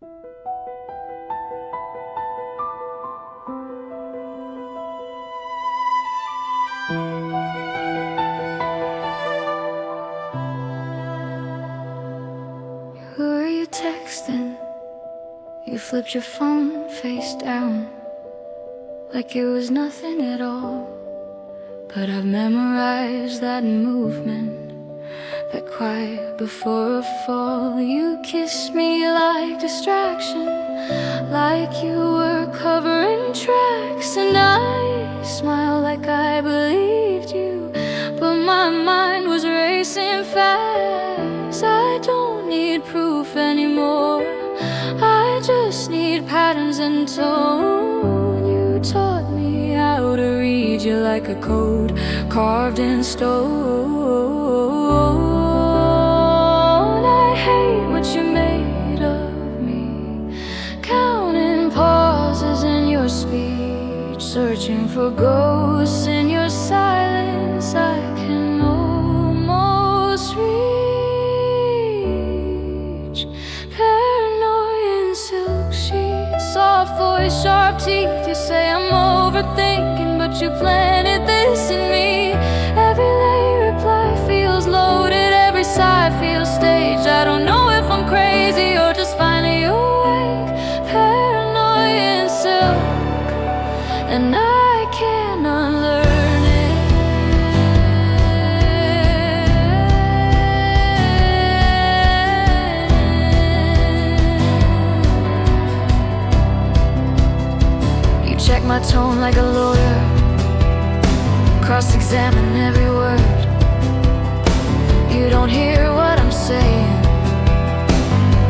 Who are you texting? You flipped your phone face down like it was nothing at all. But I've memorized that movement, that quiet before a fall. You kissed me like distraction, like you were covering tracks. And I smiled like I believed you, but my mind was racing fast. I don't need proof anymore, I just need patterns and tone. You taught me how to read you like a code carved in stone. I hate what you made of me, counting pauses in your speech, searching for ghosts in your silence I can almost reach. Paranoia in silk sheets, soft voice, sharp teeth. You say I'm overthinking, but you planted this in me. Every late reply feels loaded, every sigh feels staged. I don't know if I'm crazy or just finally awake. Paranoia in silk, and I can't unlearn it. You check my tone like a lawyer, cross-examine every word. You don't hear what I'm saying,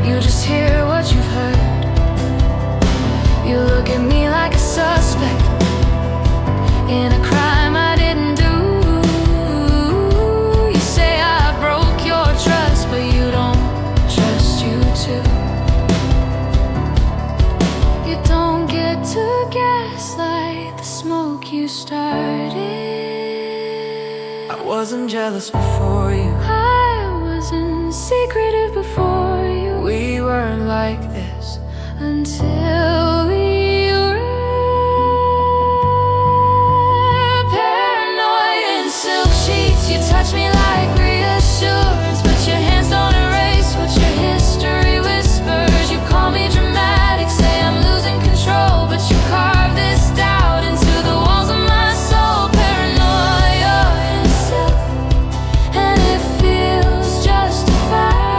you just hear what you've heard. You look at me like a suspect in a crime I didn't do. You say I broke your trust, but you don't trust you too. You don't get to gaslight the smoke you started. I wasn't jealous before you, I wasn't secretive before you. we weren't like this until we were. Paranoia in silk sheets, you touch me like reassurance, but your hands don't erase what your history whispers. You call me dramatic, say I'm losing control, but you carve this doubt into the walls of my soul. Paranoia in silk, and it feels justified.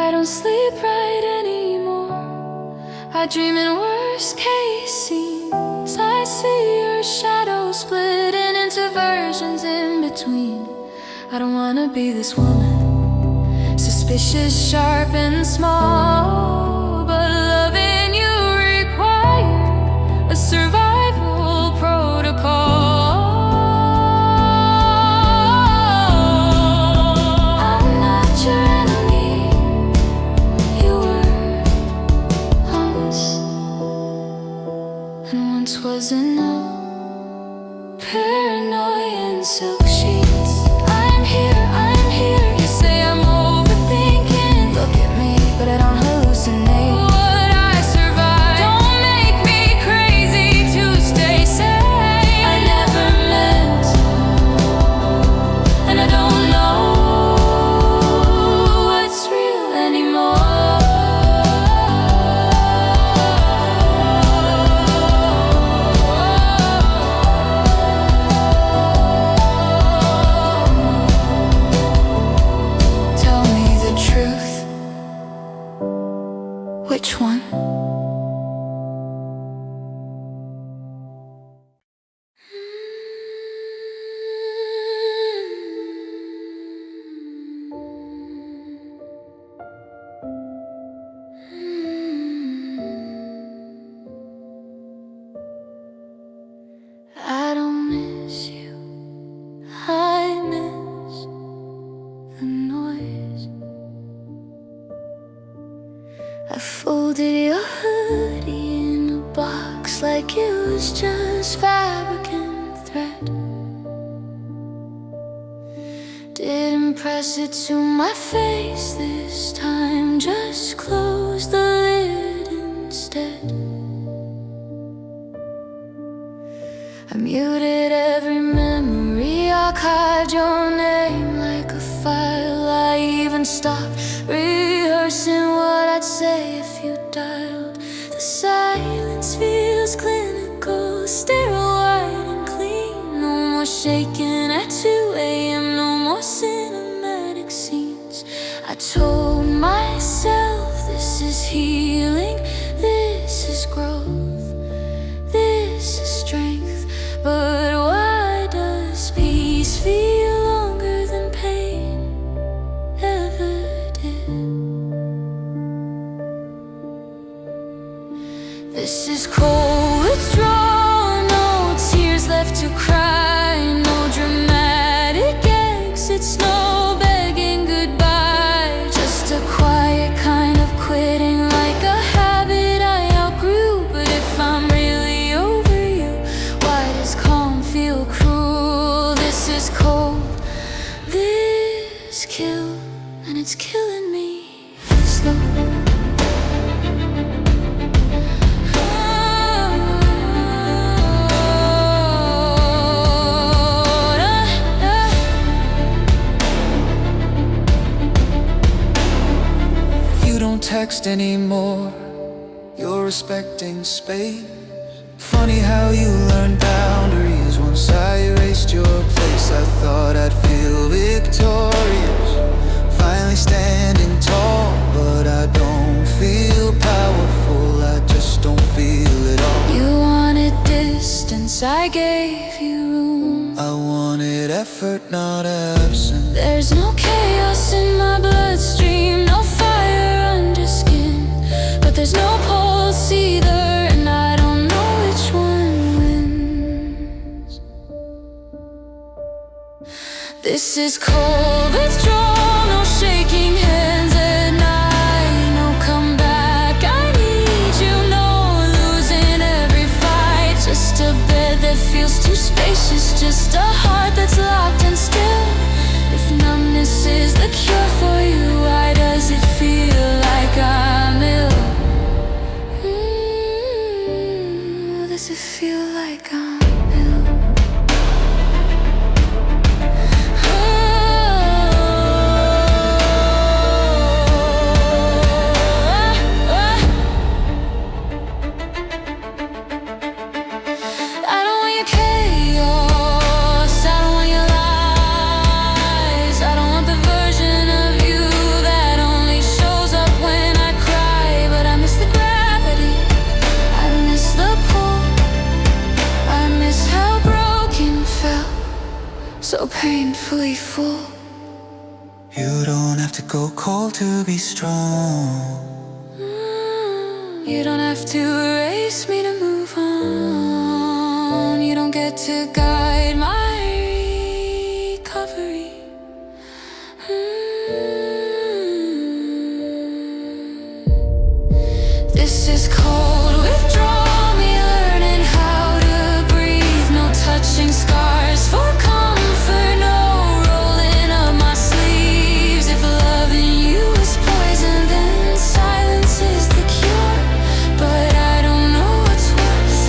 I don't sleep right anymore, I dream in worst case scenes. I see your shadow splitting into versions in between. I don't wanna be this woman, suspicious, sharp and small, but loving you required a survival protocol. I'm not your enemy, you were once, and once was enough. Paranoia in silk sheets, I'm here, you say I'm overthinking. Look at me, but I don't hallucinate. What I survived don't make me crazy to stay sane. I never meant, and I don't know what's real anymore. Tell me the truth, which one? I don't miss you, I miss the noise. I folded your hoodie in a box like it was just fabric and thread. press it to my face this time. Just close the lid instead. I muted every memory, archived your name like a file. I even stopped rehearsing what I'd say if you dialed. The silence feels clinical, sterile, white and clean. No more shaking at 2 a.m., no more cinematic scenes. I told myself this is healing, this is growth, this is strength. But why does peace feel longer than pain ever did? This is cold withdrawal, no tears left to cry, no dramatic exits, no begging goodbye. Just a quiet kind of quitting, like a habit I outgrew. But if I'm really over you, why does calm feel cruel? This is cold, this kill, and it's killing me slow. Text anymore, you're respecting space. Funny how you learned boundaries once I erased your place. I thought I'd feel victorious, finally standing tall. But I don't feel powerful, I just don't feel it all. You wanted distance, I gave you room. I wanted effort, not absence. There's no chaos in my bloodstream, no fire under skin, but there's no pulse either, and I don't know which one wins. This is cold withdrawal, no shaking hands at night, no comeback. I need you, no losing every fight. Just a bed that feels too spacious, just a heart that's locked and still. If numbness is the cure for you, why does it feel like I'm ill? Does it feel like I'm ill? I don't want your chaos, I don't want your lies, I don't want the version of you that only shows up when I cry. But I miss the gravity, I miss the pull, I miss how broken felt, so painfully full. You don't have to go cold to be strong. You don't have to erase me to move on. You don't get to guide my recovery. This is cold withdrawal, me learning how to breathe. No touching scars for comfort, no rolling up my sleeves. If loving you is poison, then silence is the cure. But I don't know what's worse,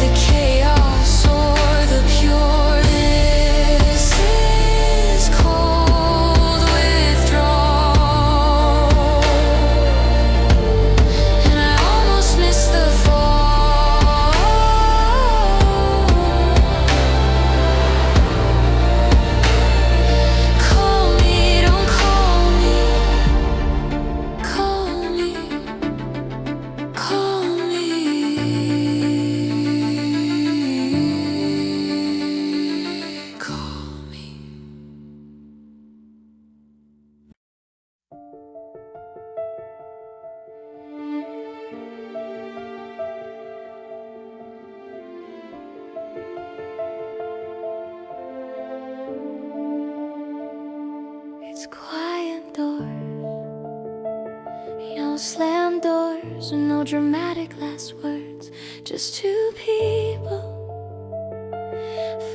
the chaos or the pure. This is cold withdrawal, and I almost missed the fall. Call me, don't call me. Call me, call me. Call me. It's quiet doors, no slam doors, and no dramatic last words. Just two people,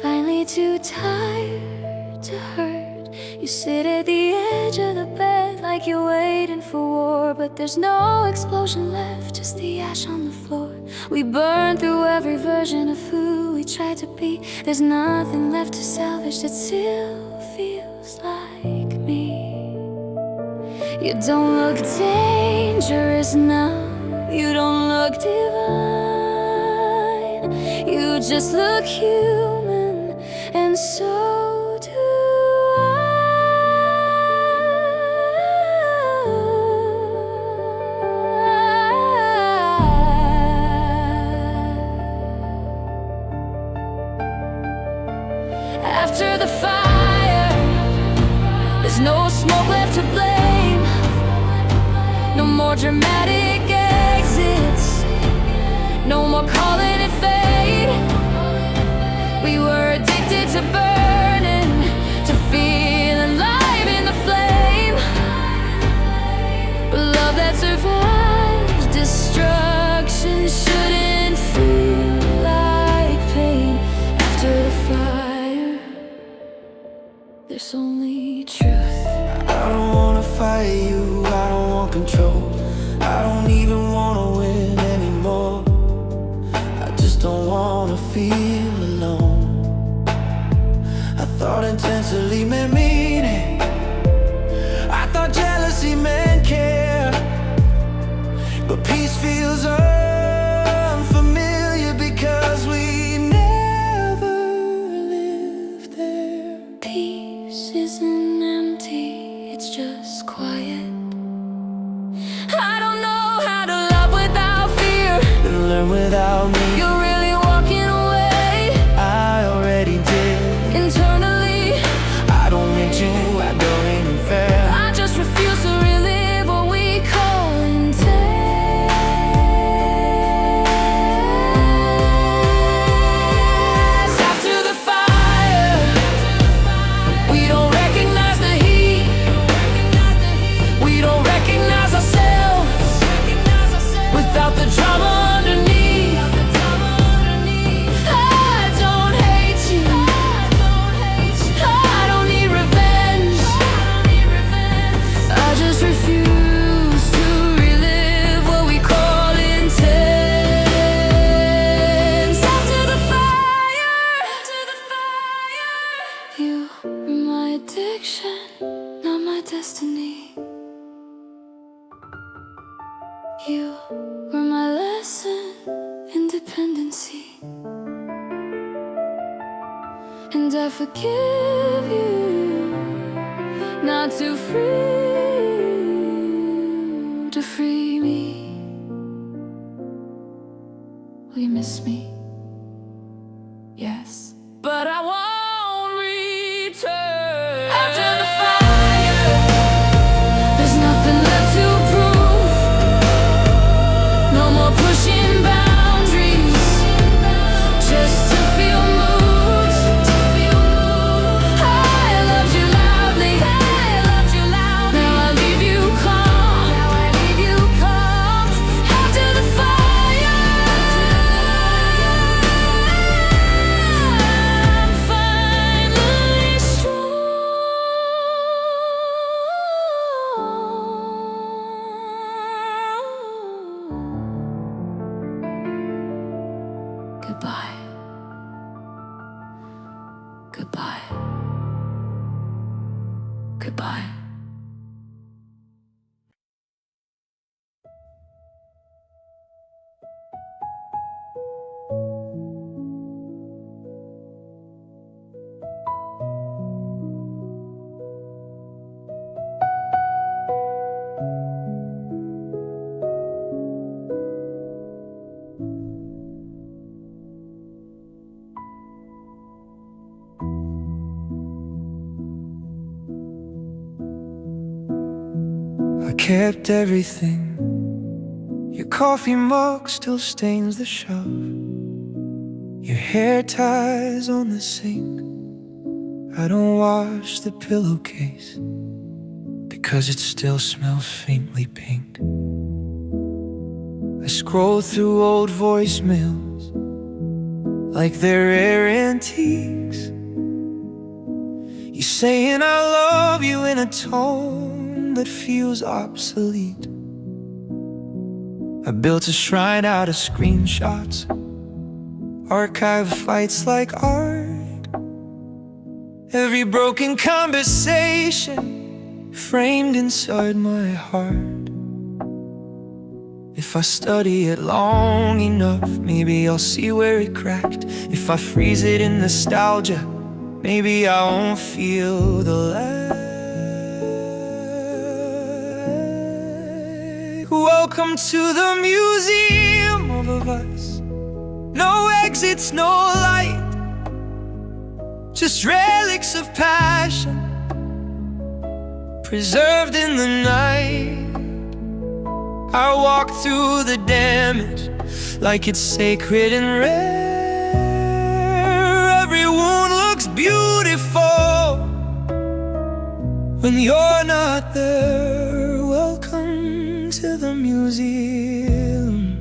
finally too tired to hurt. You You sit at the edge of the bed like you're waiting for war, but there's no explosion left, just the ash on the floor. We burned through every version of who we tried to be. There's nothing left to salvage that still feels like me. You don't look dangerous now, you don't look divine. You just look human, and so do After the fire, there's no smoke left to blame. No more dramatic exits, no more calling it fate. We were addicted to burning, to feel alive in the flame. But love that survives destruction shouldn't feel like pain. After the fire, there's only truth. I don't wanna fight you, I don't want control. I don't even wanna win anymore. I just don't wanna feel alone. I thought intensely meant meaning, I thought jealousy meant care. But peace feels unfamiliar because we never lived there. Peace isn't empty, it's just quiet. I don't know how to love without fear, Then learn without me. you're really walking away. I already did. Internally, I don't mean to, I don't even fair. I just refuse to relive what we call intense. After the fire, we don't recognize the heat. We don't recognize ourselves without the drama underneath. I don't hate you, I don't need revenge. I just refuse to relive what we call intense. After the fire, you were my addiction, not my destiny. You were my lesson in dependency, and I forgive you, not too free to free me. Will you miss me? Yes, but I won't return. After the fire, there's nothing left to prove. No more pushing boundaries, just to feel moved. I loved you loudly, now I leave you calm. After the fire, I'm finally strong. Goodbye. Goodbye. Goodbye. I kept everything. Your coffee mug still stains the shelf. Your hair ties on the sink. I don't wash the pillowcase because it still smells faintly pink. I scroll through old voicemails like they're rare antiques. You saying I love you in a tone that feels obsolete. I built a shrine out of screenshots, archive fights like art. Every broken conversation framed inside my heart. If I study it long enough, maybe I'll see where it cracked. If I freeze it in nostalgia, maybe I won't feel the lag. Welcome to the museum of us. No exits, no light, just relics of passion preserved in the night. I walk through the damage like it's sacred and rare. Every wound looks beautiful when you're not there. Welcome to the museum,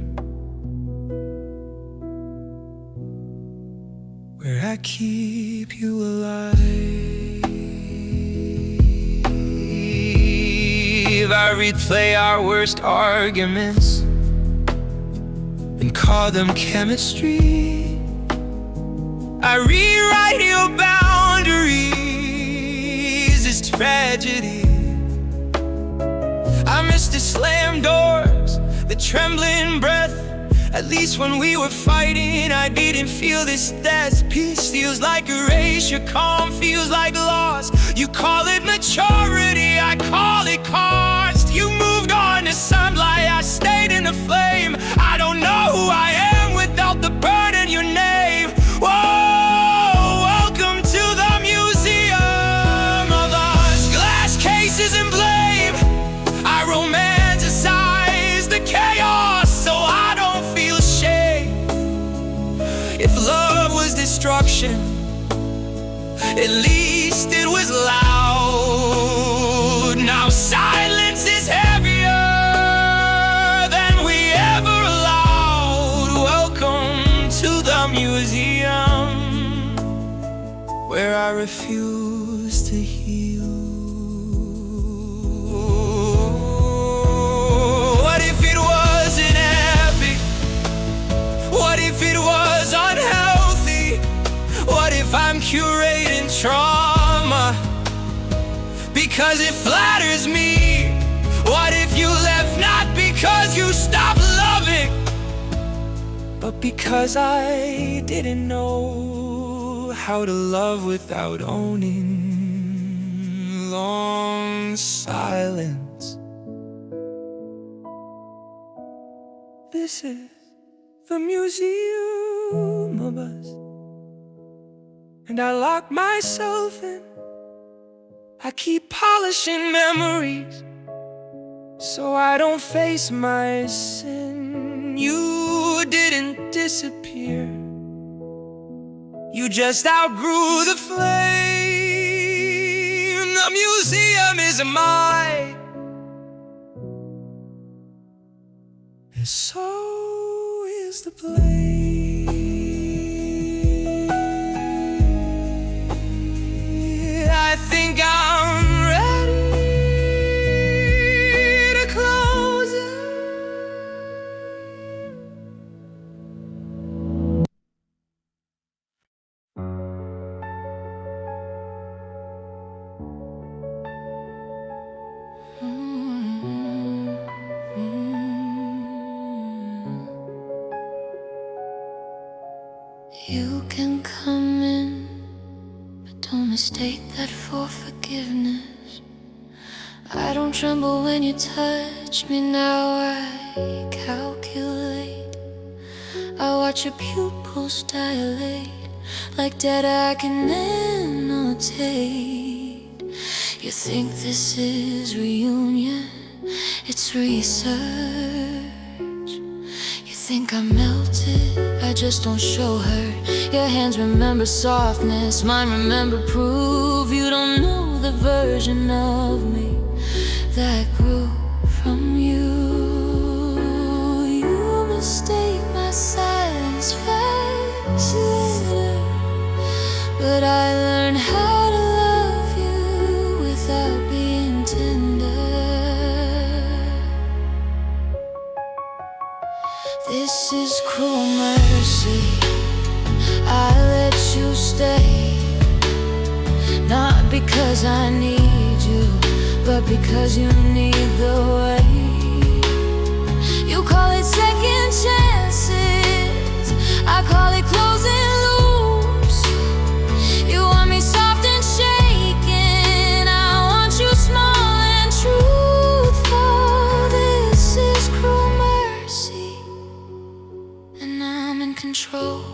where I keep you alive. I replay our worst arguments and call them chemistry. I rewrite your boundaries as tragedy. I miss the slam doors, the trembling breath. At least when we were fighting, I didn't feel this death. Peace feels like erasure, calm feels like loss. You call it maturity, I call it cost. You moved on to sunlight, I stayed in the flame. I don't know who I am without the burn in your name. Whoa, welcome to the museum of us. Glass cases and blame, I romanticize the chaos so I don't feel shame. If love was destruction, at least it was loud. Now silence is heavier than we ever allowed. Welcome to the museum, where I refuse to heal. What if it wasn't epic? What if it was unhealthy? What if I'm curating trauma because it flatters me? What if you left not because you stopped loving, but because I didn't know how to love without owning? Long silence. This is the museum of us, and I lock myself in. I keep polishing memories so I don't face my sin. You didn't disappear, you just outgrew the flame. The museum is mine, and so is the blame. I think I'm ready to close it. You can come in, but don't mistake that for forgiveness. I don't tremble when you touch me now, I calculate. I watch your pupils dilate, like data I can annotate. You think this is reunion, it's research. You think I melted, I just don't show hurt. Your hands remember softness, mine remember proof. You don't know the version of me that grew from you. You mistake my silence facilitator, but I learned how to love Not because I need you, but because you need the way. You call it second chances, I call it closing loops. You want me soft and shaken, I want you small and truthful. This is cruel mercy, and I'm in control.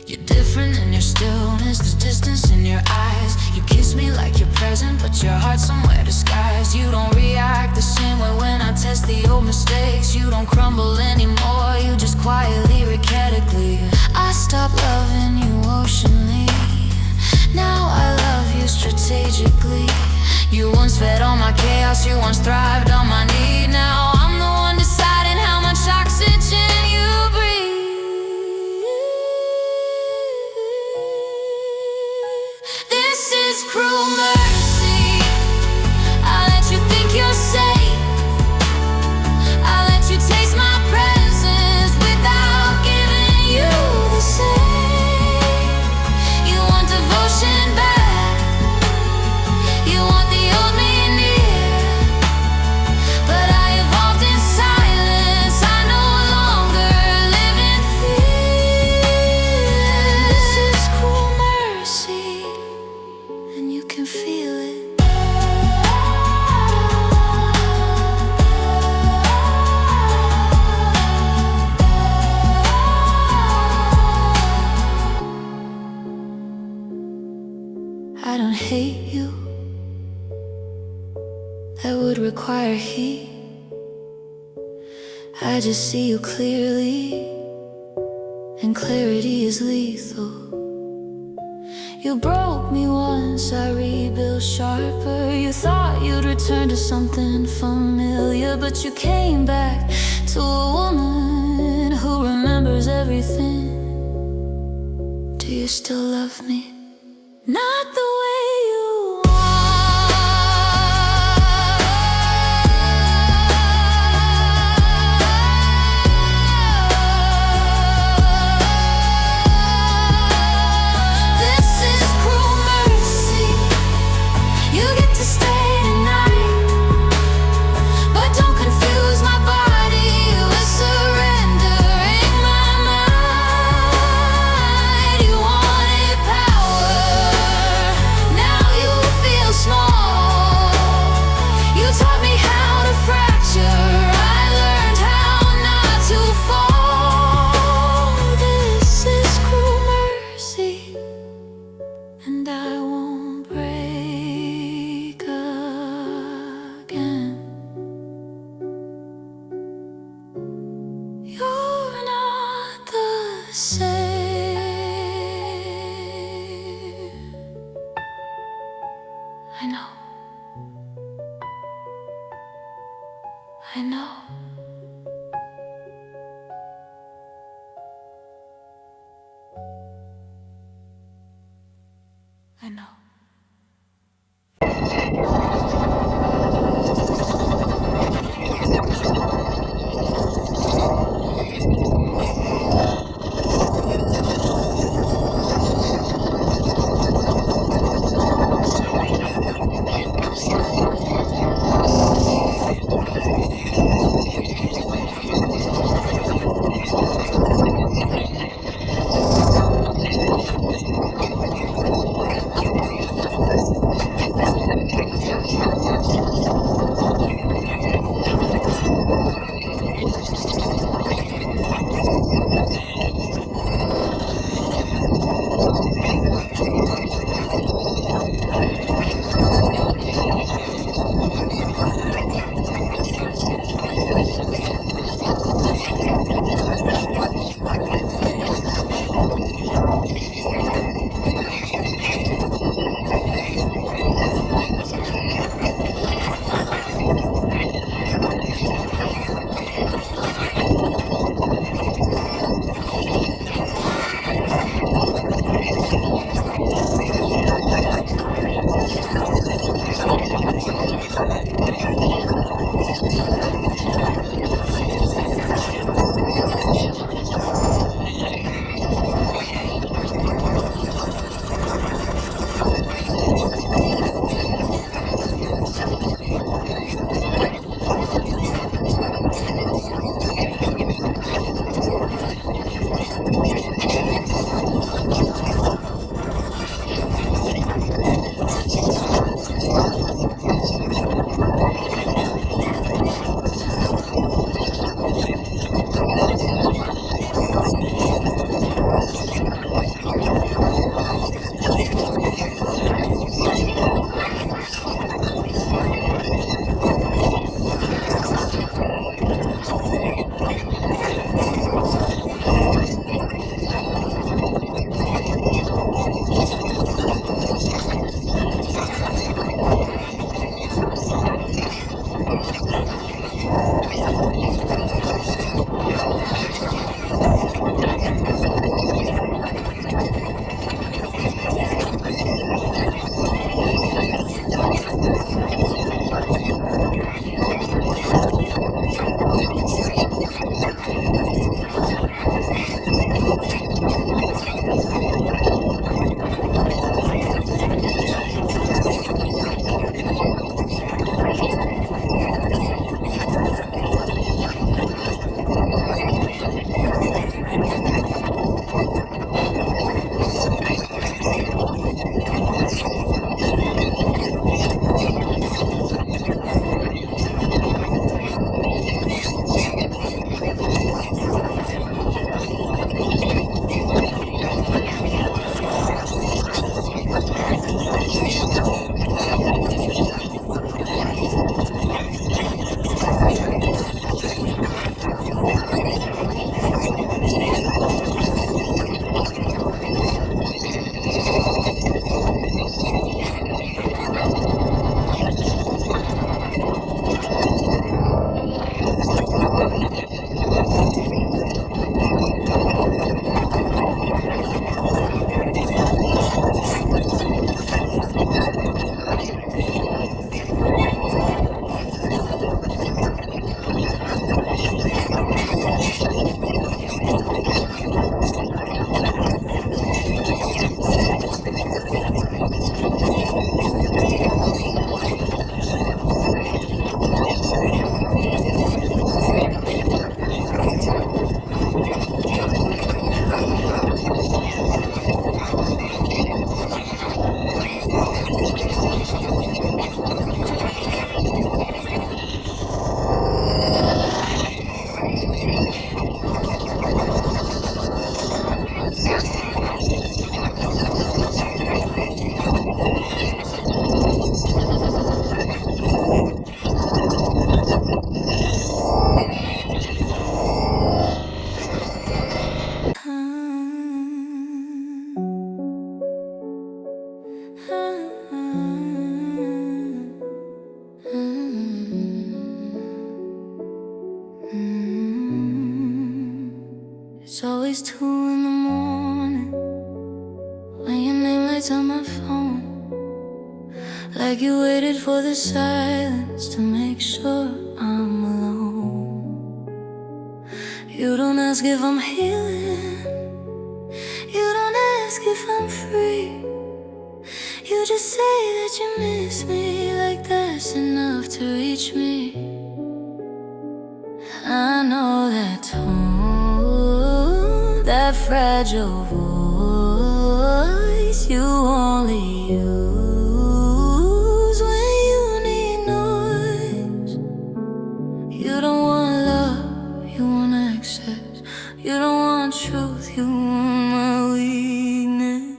You're different in your stillness, there's distance in your eyes. You kiss me like you're present, but your heart's somewhere disguised. You don't react the same way when I test the old mistakes. You don't crumble anymore, you just quietly, rhetorically. I stopped loving you oceanly, now I love you strategically. You once fed on my chaos, you once thrived on my need. Now I'm the one deciding how much oxygen you breathe. This is cruel mercy, I let you think you're safe, I let you taste my presence without giving you the same. You want devotion back, you want the old me near, but I evolved in silence, I no longer live in fear. This is cruel mercy, and you can feel it. I don't hate you, that would require heat. I just see you clearly, and clarity is lethal. You broke me once, I rebuilt sharper. You thought you'd return to something familiar, but you came back to a woman who remembers everything. Do you still love me? Not the way you It's always 2 in the morning when your name lights on my phone, like you waited for the silence to make sure I'm alone. You don't ask if I'm healing, you don't ask if I'm free. You just say that you miss me, like that's enough to reach me. I know that tone, that fragile voice you only use when you need noise. You don't want love, you want access. You don't want truth, you want my weakness.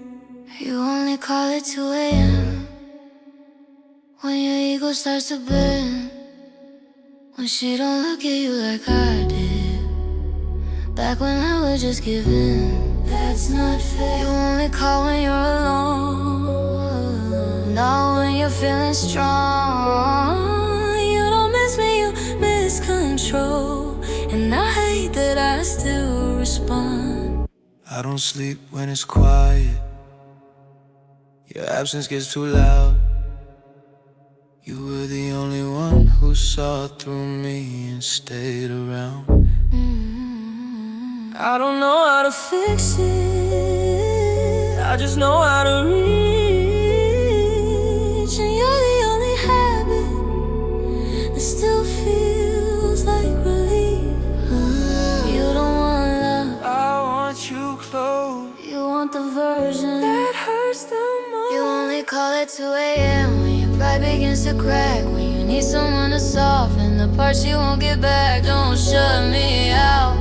You only call it 2 a.m. when your ego starts to bend, when she don't look at you like I did back when I would just give in. That's not fair. You only call when you're alone, not when you're feeling strong. You don't miss me, you miss control, and I hate that I still respond. I don't sleep when it's quiet, your absence gets too loud. You were the only one who saw through me and stayed around. I don't know how to fix it, I just know how to reach. And you're the only habit that still feels like relief. You don't want love, I want you close, you want the version that hurts the most. You only call at 2 a.m. when your pride begins to crack, when you need someone to soften the parts you won't get back. Don't shut me out.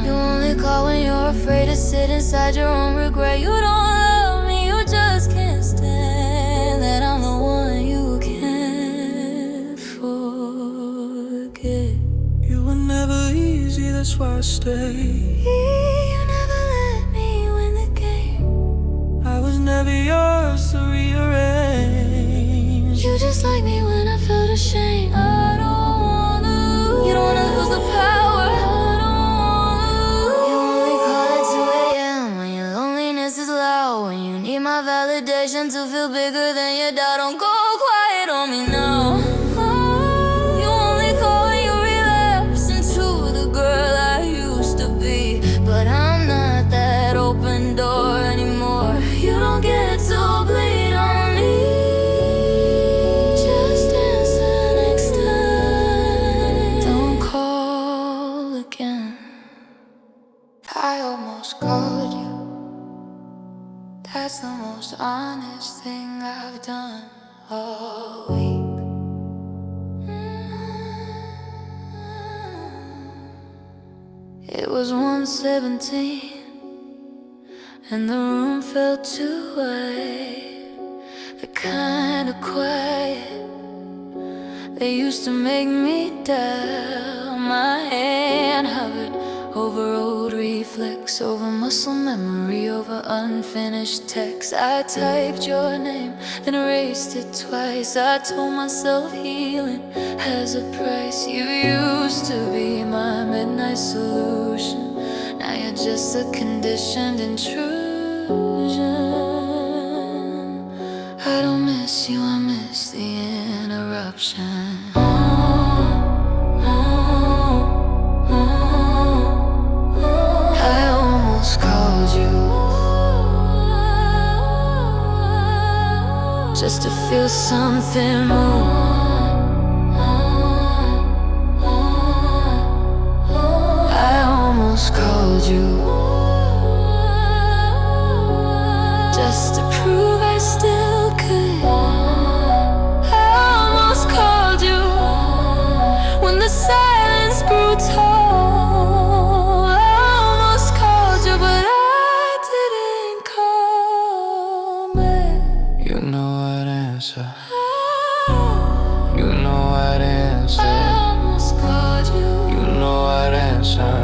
You only call when you're afraid to sit inside your own regret. You don't love me, you just can't stand that I'm the one you can't forget. You were never easy, that's why I stayed. You never let me win the game, I was never yours to rearrange. you just like me when I felt ashamed. I don't wanna lose. You don't wanna lose the power. I don't wanna lose. You only call at 2 a.m. when your loneliness is loud, when you need my validation to feel bigger than your doubt. Don't go quiet on me now. You only call when you relapse into the girl I used to be, but I'm not that open door anymore. You don't get to bleed on me. Just answer next time. Don't call again. I almost called you. That's the most honest thing I've done all week. It was 1:17 and the room felt too wide. The kind of quiet that used to make me down. My hand hovered over old reflex, over muscle memory, over unfinished text. I typed your name, then erased it twice. I told myself healing has a price. You used to be my midnight solution. Now you're just a conditioned intrusion. I don't miss you, I miss the interruption. I almost called you just to feel something move. I almost called you just to prove I still could. I almost called you when the silence grew tall. I almost called you, but I didn't call back. You know I'd answer. You know I'd answer. I almost called you. You know I'd answer.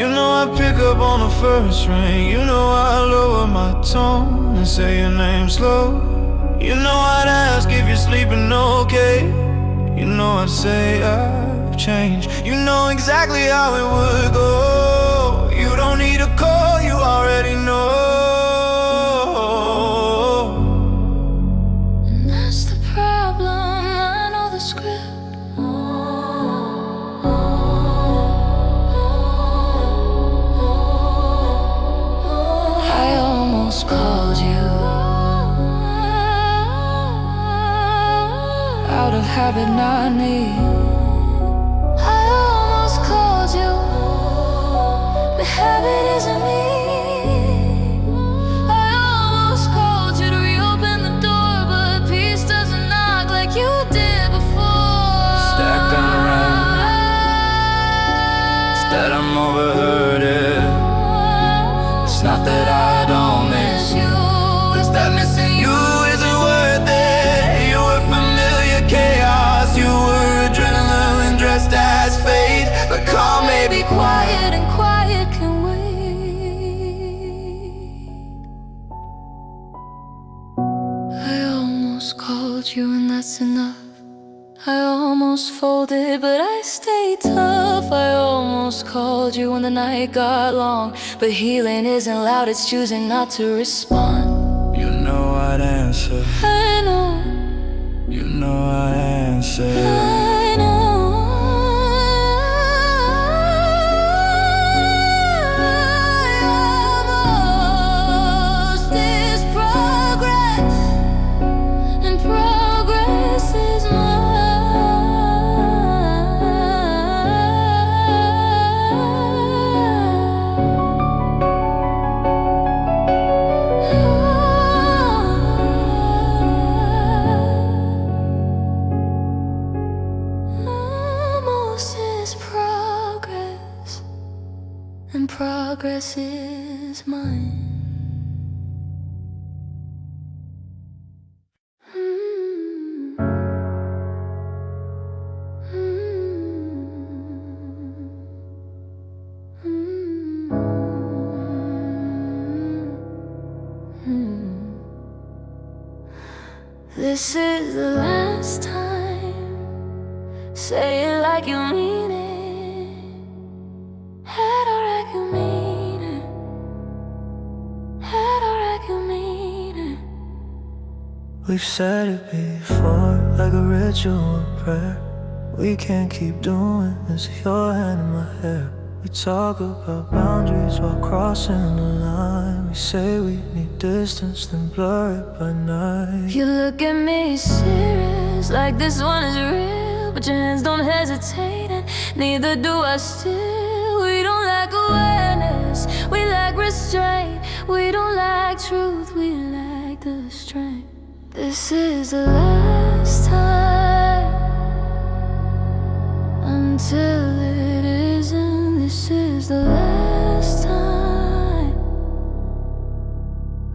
You know I pick up on the first ring. You know I lower my tone and say your name slow. You know I'd ask if you're sleeping okay. You know I'd say I've changed. You know exactly how it would go. You don't need a call, you already know. And that's the problem, I know the script. I almost called you out of habit, not need. I almost called you, but habit isn't me. I almost called you to reopen the door, but peace doesn't knock like you did before. Stack around, instead I'm overheard it. It's not that I don't miss you, it's that missing you isn't worth it. You were familiar chaos, you were adrenaline dressed as fate. But calm may be Quiet and quiet can wait. I almost called you and that's enough. I almost folded, but I stayed tough. I almost called you when the night got long, but healing isn't loud, it's choosing not to respond. You know I'd answer. I know, You know I'd answer. I know. Almost is progress, and progress is almost is progress, and progress is mine. This is the last time. Say it like you mean it. Head or like you mean it. Head or like you mean it. We've said it before, like a ritual prayer. We can't keep doing this, your hand in my hair. We talk about boundaries while crossing the line. We say we need distance, then blur it by night. You look at me serious, like this one is real, but your hands don't hesitate, and neither do I still. We don't lack awareness, we lack restraint. We don't lack truth, we lack the strength. This is the last time, until it isn't. This is the last time.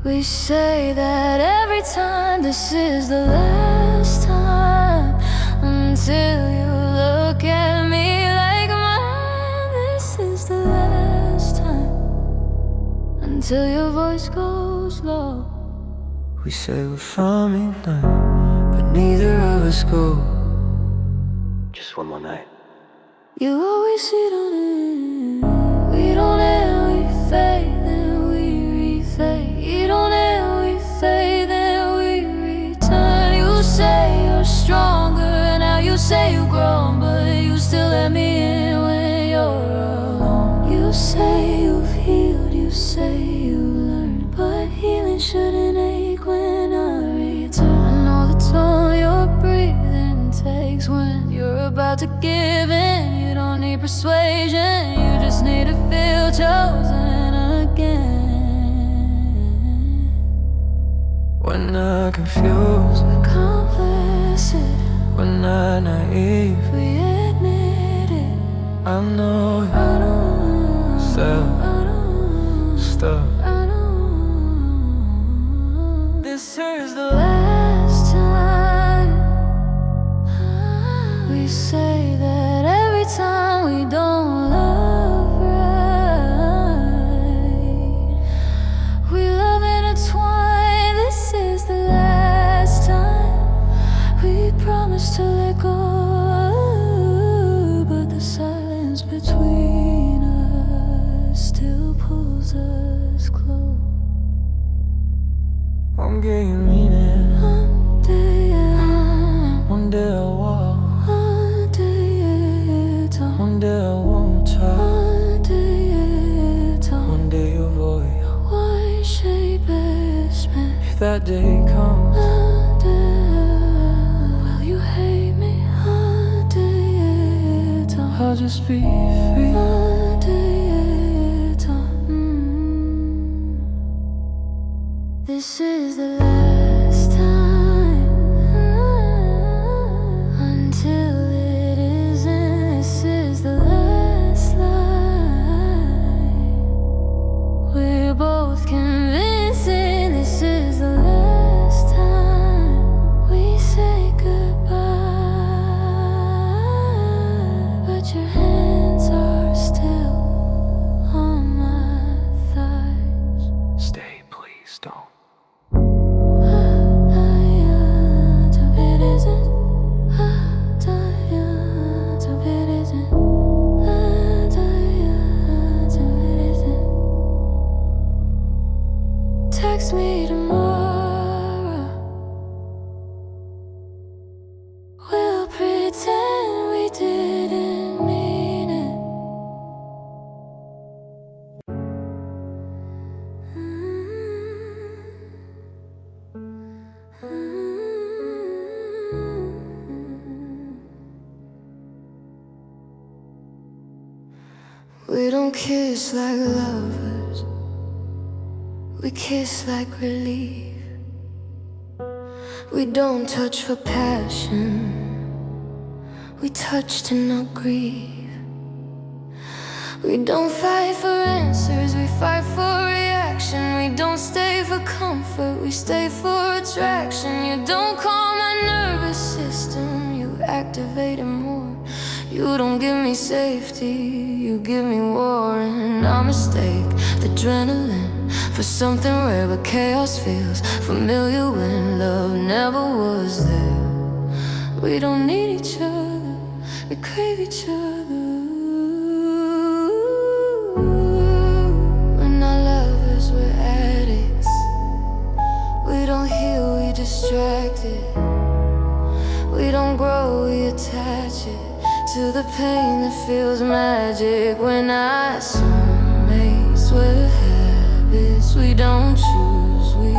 We say that every time. This is the last time, until you look at me like mine. This is the last time, until your voice goes low. We say we're from midnight, but neither of us go. Just one more night. You always sit on it. We don't end, we fade, then we refade. You don't end, we fade, then we return. You say you're stronger, now you say you've grown, but you still let me in when you're alone. You say you've healed, you say you learned, but healing shouldn't ache when I return. I know the toll your breathing takes when you're about to give in. You don't need persuasion, you just need to feel chosen again. We're not confused, We're complicit, we're not naive. we admit it. I know I don't, Stop. I don't, Stop. I don't. This is the last time. We say that every time we don't love right. We love intertwined. This is the last time. We promise to let go, but the silence between us still pulls us close. One day you mean it, One day, one day I'll walk, one day, one day I won't talk. one day, One day your voice, one shape is meant. if that day comes, One day, will you hate me? One day, I'll just be free. one day, This is the last time, until it isn't. This is the last line. We're both convincing. This is the last time we say goodbye, but your hands are still on my thighs. Stay, please don't. Text me tomorrow. We'll pretend we didn't mean it. We don't kiss like lovers, we kiss like relief. We don't touch for passion, we touch to not grieve. We don't fight for answers, we fight for reaction. We don't stay for comfort, we stay for attraction. You don't calm my nervous system, you activate it more. You don't give me safety, you give me war. And I mistake the adrenaline for something rare, but chaos feels familiar when love never was there. We don't need each other, we crave each other. We're not lovers, we're addicts. We don't heal, we distract it. We don't grow, we attach it to the pain that feels magic. When our soulmates were habits we don't choose, we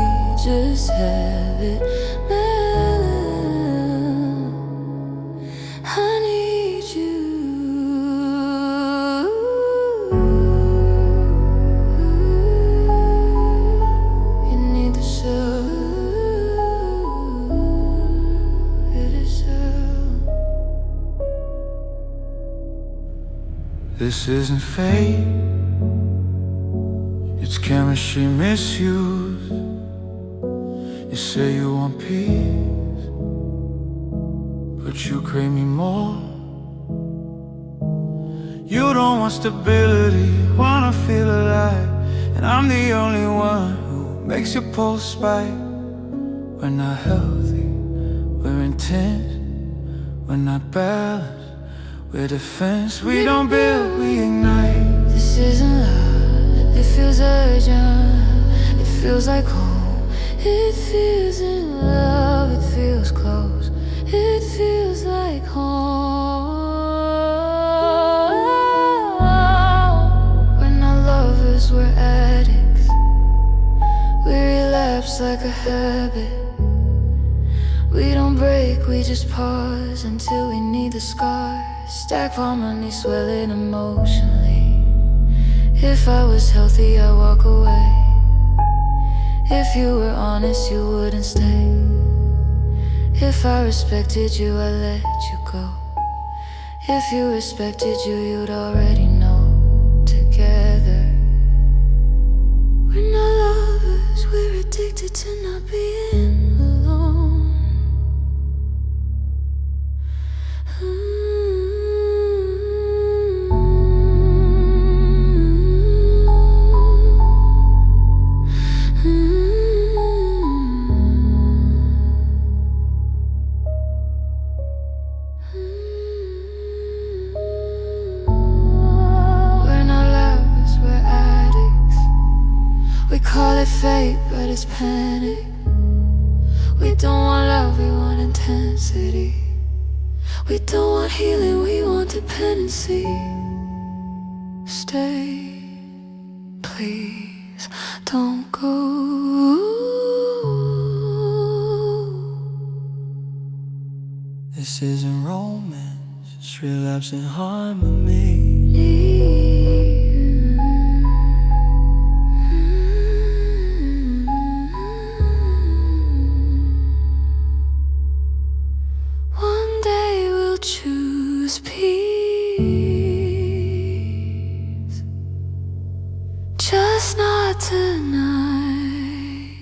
just have it. I need you. You need the soul. It is so. This isn't fate, it's chemistry misused. You say you want peace, but you crave me more. You don't want stability, wanna feel alive, and I'm the only one who makes your pulse spike. We're not healthy, we're intense, we're not balanced, we're defense. We don't build, we ignite. This isn't love, it feels urgent, it feels like home. It feels in love, it feels close, it feels like home. We're not lovers, we're addicts. We relapse like a habit. We don't break, we just pause until we need the scars. Stack harmony, swelling emotionally. If I was healthy, I'd walk away. If you were honest, you wouldn't stay. If I respected you, I'd let you go. If you respected you, you'd already know. Together, we're not lovers, we're addicted to not being alone. Call it fate, but it's panic. We don't want love, we want intensity. We don't want healing, we want dependency. Stay, please, don't go. This isn't romance, it's relapse in harmony. Choose peace, just not tonight.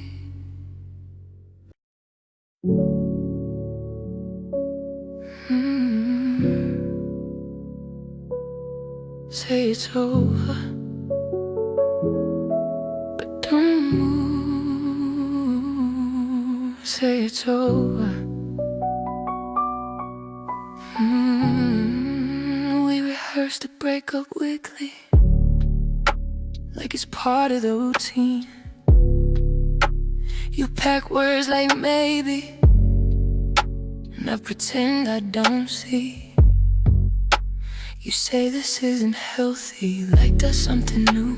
Say it's over, but don't move. Say it's over. We rehearse the breakup weekly, like it's part of the routine. You pack words like maybe, and I pretend I don't see. You say this isn't healthy, like that's something new.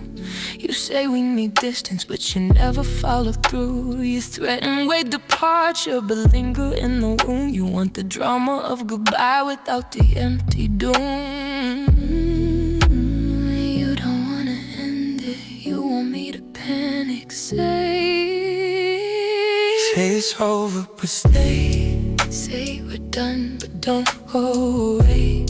You say we need distance, but you never follow through. You threaten with departure, but linger in the room. You want the drama of goodbye without the empty doom. You don't wanna end it, you want me to panic. Say it's over, but stay. Say we're done, but don't go away.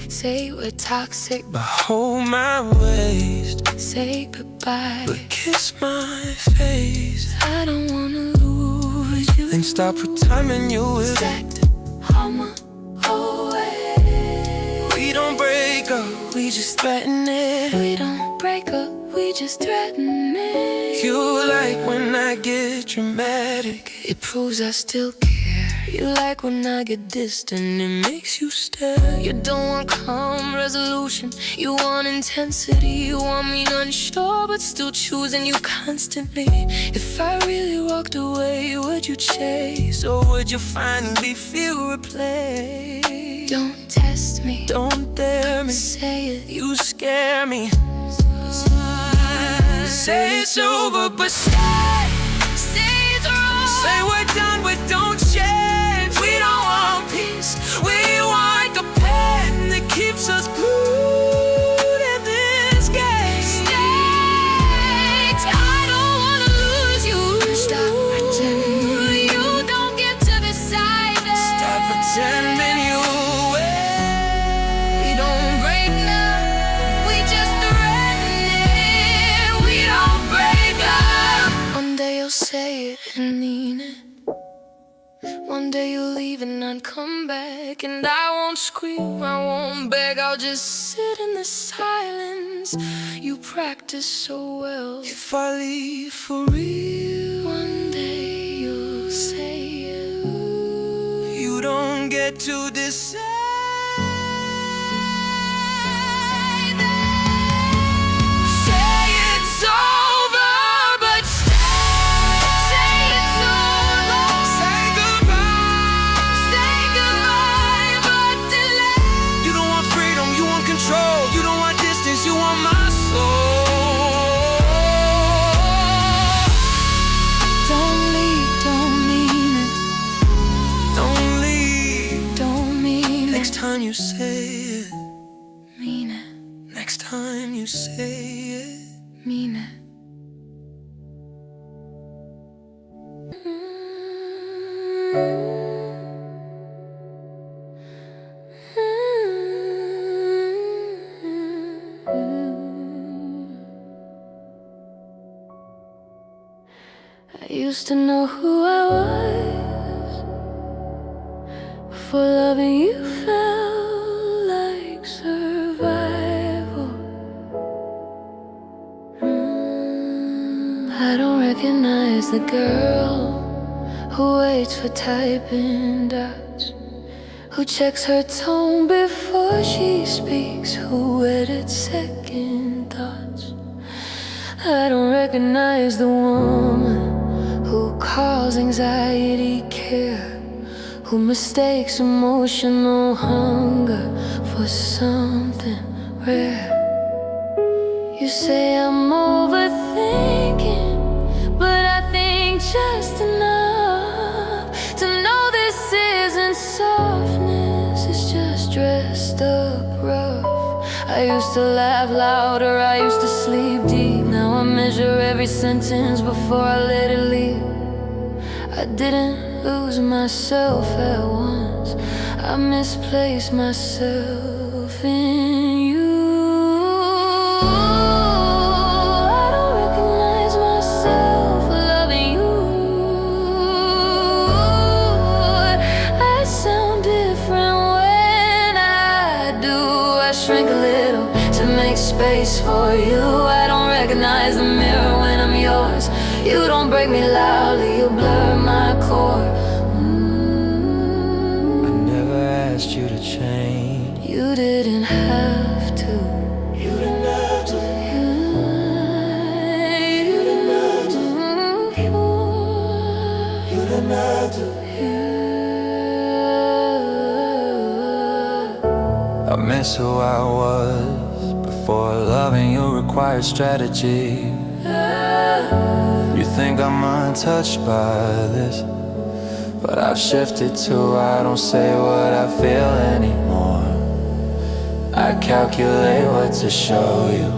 Say we're toxic, but hold my waist. Say goodbye, but kiss my face. I don't wanna lose you. Then stop pretending you will. Stacked armor away. We don't break up, we just threaten it. We don't break up, we just threaten it. You like when I get dramatic, it proves I still care. You like when I get distant, it makes you stare. You don't want calm resolution, you want intensity. You want me unsure, but still choosing you constantly. If I really walked away, would you chase? Or would you finally feel replaced? Don't test me, don't dare me. say it, You scare me. Say it's over, but say it's wrong. Say we're done, but don't change. We don't want peace, we want the pain that keeps us glued in this game. Stay, I don't wanna lose you. Stop pretending you don't get to decide it. Stop pretending you We don't break now, we just threaten it. We don't break up. One day you'll say it and mean it. One day you'll leave and not come back. And I won't scream, I won't beg, I'll just sit in the silence you practice so well. if I leave for real. One day you'll say it. You don't get to decide. Say it's over, but stay. Say it's over. Say goodbye. Say goodbye, but delay. You don't want freedom, you want control. You don't want distance, you want my soul. Don't leave, don't mean it. Don't leave. Don't mean Next it. time you say it. Mean it. Next time you say it. Mean it. I used to know who I was before loving you felt like survival. I don't recognize the girl who waits for typing dots, who checks her tone before she speaks, who edits second thoughts. I don't recognize the woman who calls anxiety care, who mistakes emotional hunger for something rare. You say I'm overthinking, but I think just enough to know this isn't softness, it's just dressed up rough. I used to laugh louder, I used to sleep deep. Now I measure every sentence before I let it leave. I didn't lose myself at once, I misplaced myself in you. I don't recognize myself loving you. I sound different when I do. I shrink a little to make space for you. I don't recognize the mirror when I'm yours. You don't break me loudly, you blur my core. I never asked you to change. You didn't have to. You didn't have to. You didn't have to. You didn't have to. I miss who I was before loving you required strategy. You think I'm untouched by this, but I've shifted to I don't say what I feel anymore. I calculate what to show you.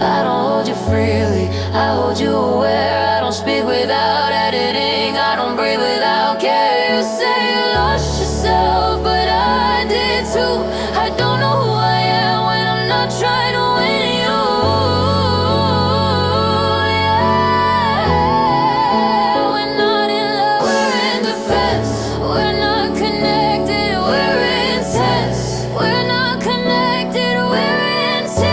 I don't hold you freely, I hold you aware. I don't speak without editing, I don't breathe without care. You say you lost yourself, but I did too. I don't know who I am when I'm not trying to win you. Yeah. We're not in love, we're in defense. We're not connected, we're intense. We're not connected, we're intense.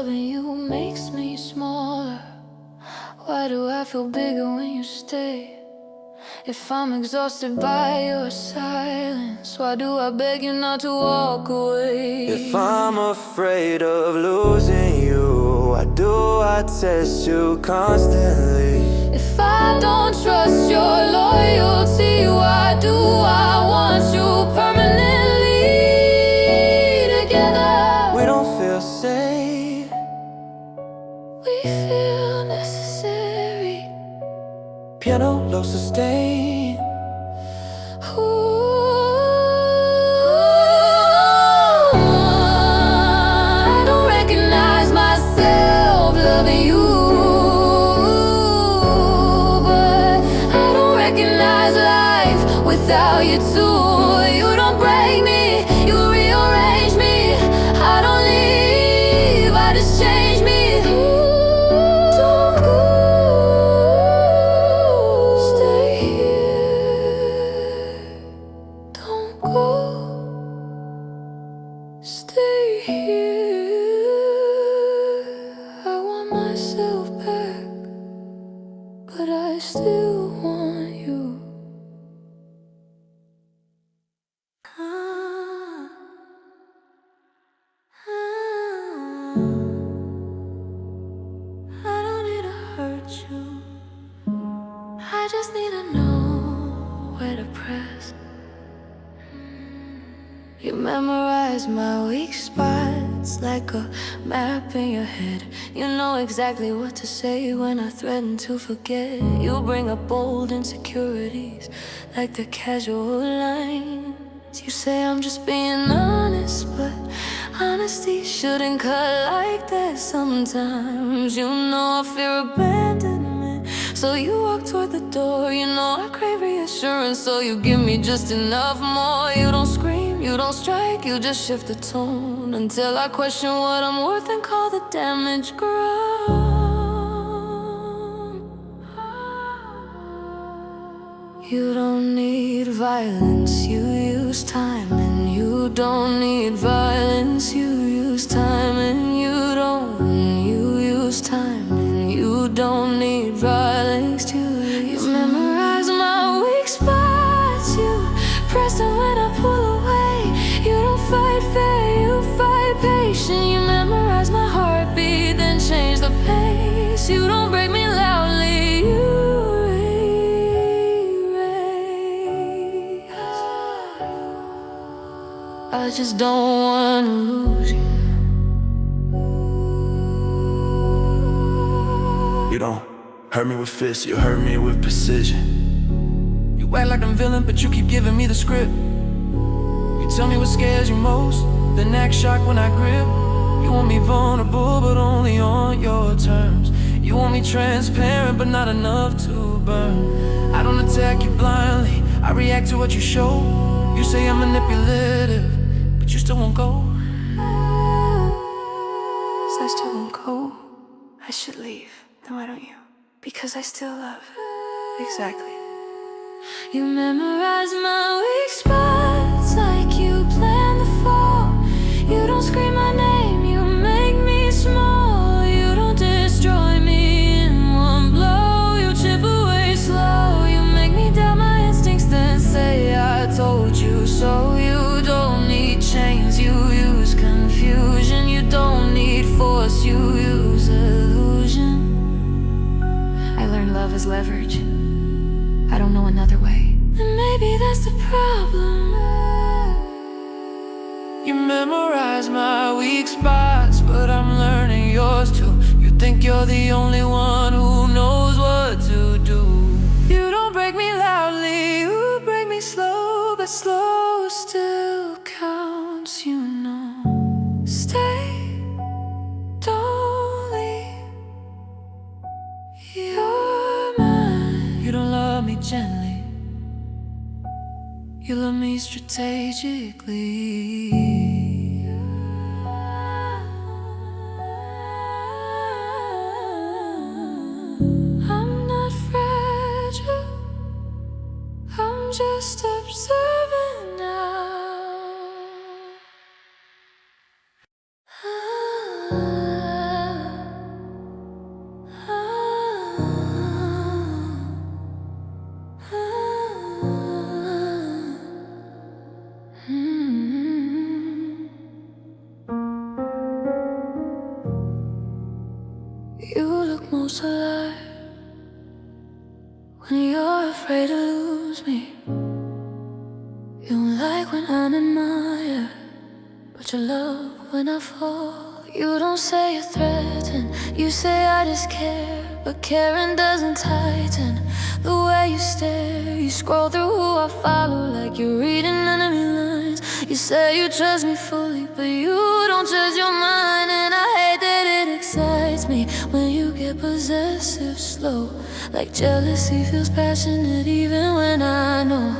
loving you makes me smaller? Why do I feel bigger when you stay? If I'm exhausted by your silence, why do I beg you not to walk away? If I'm afraid of losing you, why do I test you constantly? If I don't trust your loyalty, why do I want you permanently together? We don't feel safe. We feel necessary. Piano, low sustain. I don't recognize myself loving you, but I don't recognize life without you too. You don't break me, you rearrange me. I don't leave, I just change me. Don't go, stay here. Don't go, stay here. I want myself back, but I still want you. I don't need to hurt you, I just need to know where to press. You memorize my weak spots like a map in your head. You know exactly what to say when I threaten to forget. You bring up old insecurities like the casual lines. You say I'm just being honest, but honesty shouldn't cut like that sometimes. You know I fear abandonment, so you walk toward the door. You know I crave reassurance, so you give me just enough more. You don't scream, you don't strike, you just shift the tone until I question what I'm worth and call the damage ground. You don't need violence, you use time, and you don't need violence, you use time, and you use time, and you don't need violence, you memorize my weak spots, you press them when I pull away. You don't fight fair, you fight patient. You memorize my heartbeat, then change the pace. You don't break me loudly, you erase. I just don't wanna lose you. You don't hurt me with fists, you hurt me with precision. You act like I'm villain, but you keep giving me the script. You tell me what scares you most, then act shocked when I grip. You want me vulnerable, but only on your terms. You want me transparent, but not enough to burn. I don't attack you blindly, I react to what you show. You say I'm manipulative, but you still won't go. So I still won't go. I should leave, then why don't you? Because I still love. Exactly. You memorize my weak spots like you plan the fall. You don't scream my name, you make me small. You don't destroy me in one blow. You chip away slow. You make me doubt my instincts, then say I told you so. You don't need chains, you use confusion. You don't need force, you use illusion. I learned love is leverage. I don't know another way. And maybe that's the problem. You memorize my weak spots, but I'm learning yours too. You think you're the only one who knows what to do. You don't break me loudly, you break me slow, but slow still counts, you know. Stay, don't leave. You're mine. You don't love me gently, you love me strategically. I'm not fragile, I'm just observing now. most alive. When you're afraid to lose me, you don't like when I admire, but you love when I fall. You don't say you threaten, you say I just care, but caring doesn't tighten the way you stare. You scroll through who I follow like you're reading enemy lines. You say you trust me fully, but you don't trust your mind. And I hate that it excites me when you get possessive slow, like jealousy feels passionate even when I know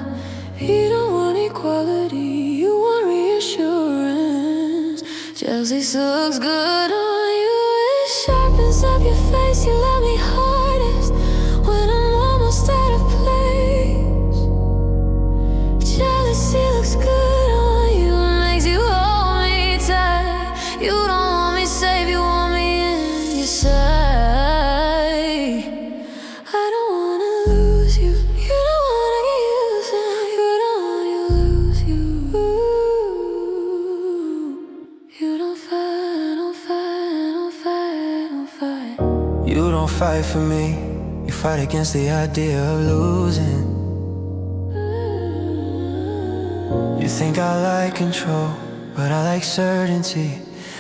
you don't want equality, you want reassurance. Jealousy still looks good on you, it sharpens up your face. You love me hardest when I'm almost out of place. Jealousy looks good on you, makes you hold me tight. You don't want me safe, you want me in your sight. I don't wanna lose you, you don't wanna get used to, you don't want to lose you. You don't fight, don't fight, don't fight, don't fight. You don't fight for me, you fight against the idea of losing. You think I like control, but I like certainty.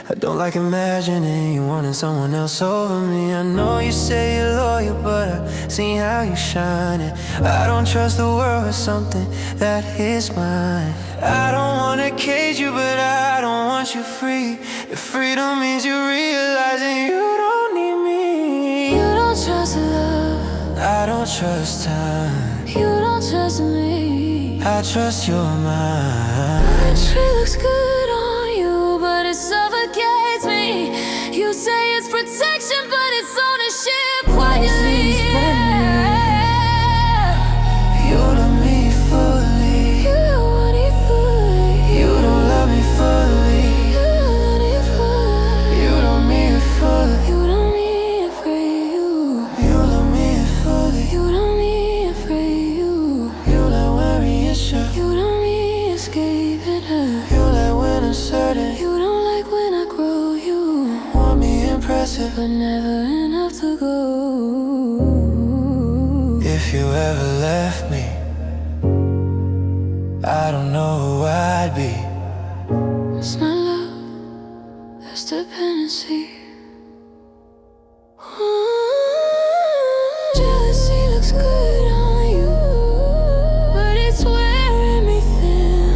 I don't like imagining you wanting someone else over me. I know you say you're loyal, but I see how you shine it. I don't trust the world with something that is mine. I don't wanna cage you, but I don't want you free. If freedom means you realizing you don't need me. You don't trust love, I don't trust time, you don't trust me. I trust your mind. Poetry looks good on you, but it suffocates me. You say it's protection, but it's ownership quietly. You love me fully, You don't want it fully, you don't love me fully. you don't want it fully, You don't mean it fully, you don't mean it for you. you love me fully. You don't mean it for you. You like worry and shut, You don't mean escaping her. you like when I'm certain. You don't like when I grow you, Want me impressive, but never enough to go. if you ever left me, I don't know who I'd be. It's not love, that's dependency. Jealousy looks good on you, but it's wearing me thin.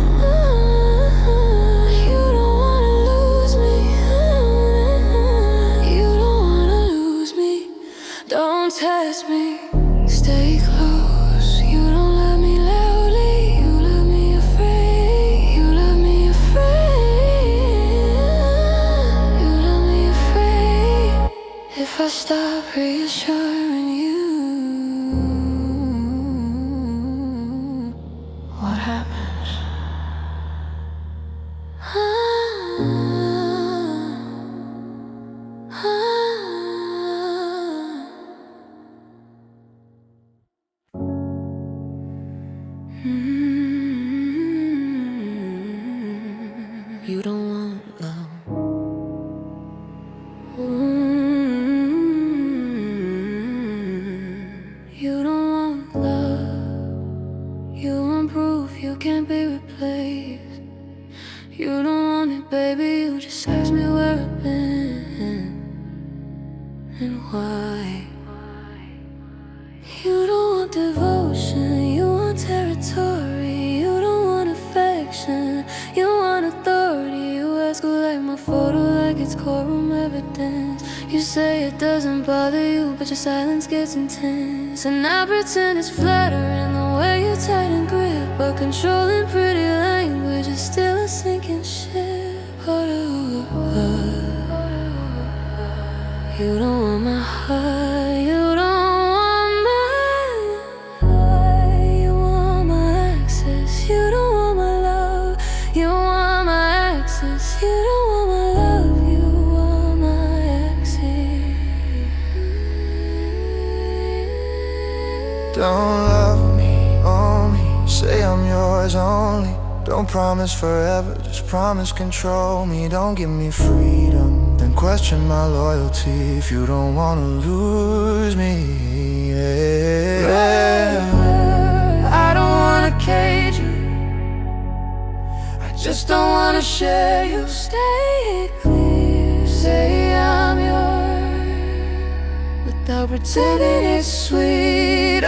You don't wanna lose me. You don't wanna lose me. Don't test me, stay close. You don't love me loudly, you love me afraid. You love me afraid. You love me afraid. If I stop reassuring you, what happens? You don't want love. You don't want love. You want proof you can't be replaced. You don't want it, baby. You just ask me where I've been and why. You don't want devotion. You want territory. You don't want affection. You want authority. You ask who like my photo like it's courtroom evidence. You say it doesn't bother you, but your silence gets intense. And I pretend it's flattering the way you tighten grip, but controlling pretty language is still a sinking ship. You don't want my heart, you don't want my heart. You want my access, you don't want my love. You want my access, you don't want my love. You want my access. Don't love me, only say I'm yours only. Don't promise forever, just promise control me. Don't give me freedom, then question question my loyalty if you don't wanna lose me. I don't wanna cage you, I just don't wanna share you. Stay clear, say I'm yours without pretending it's sweet.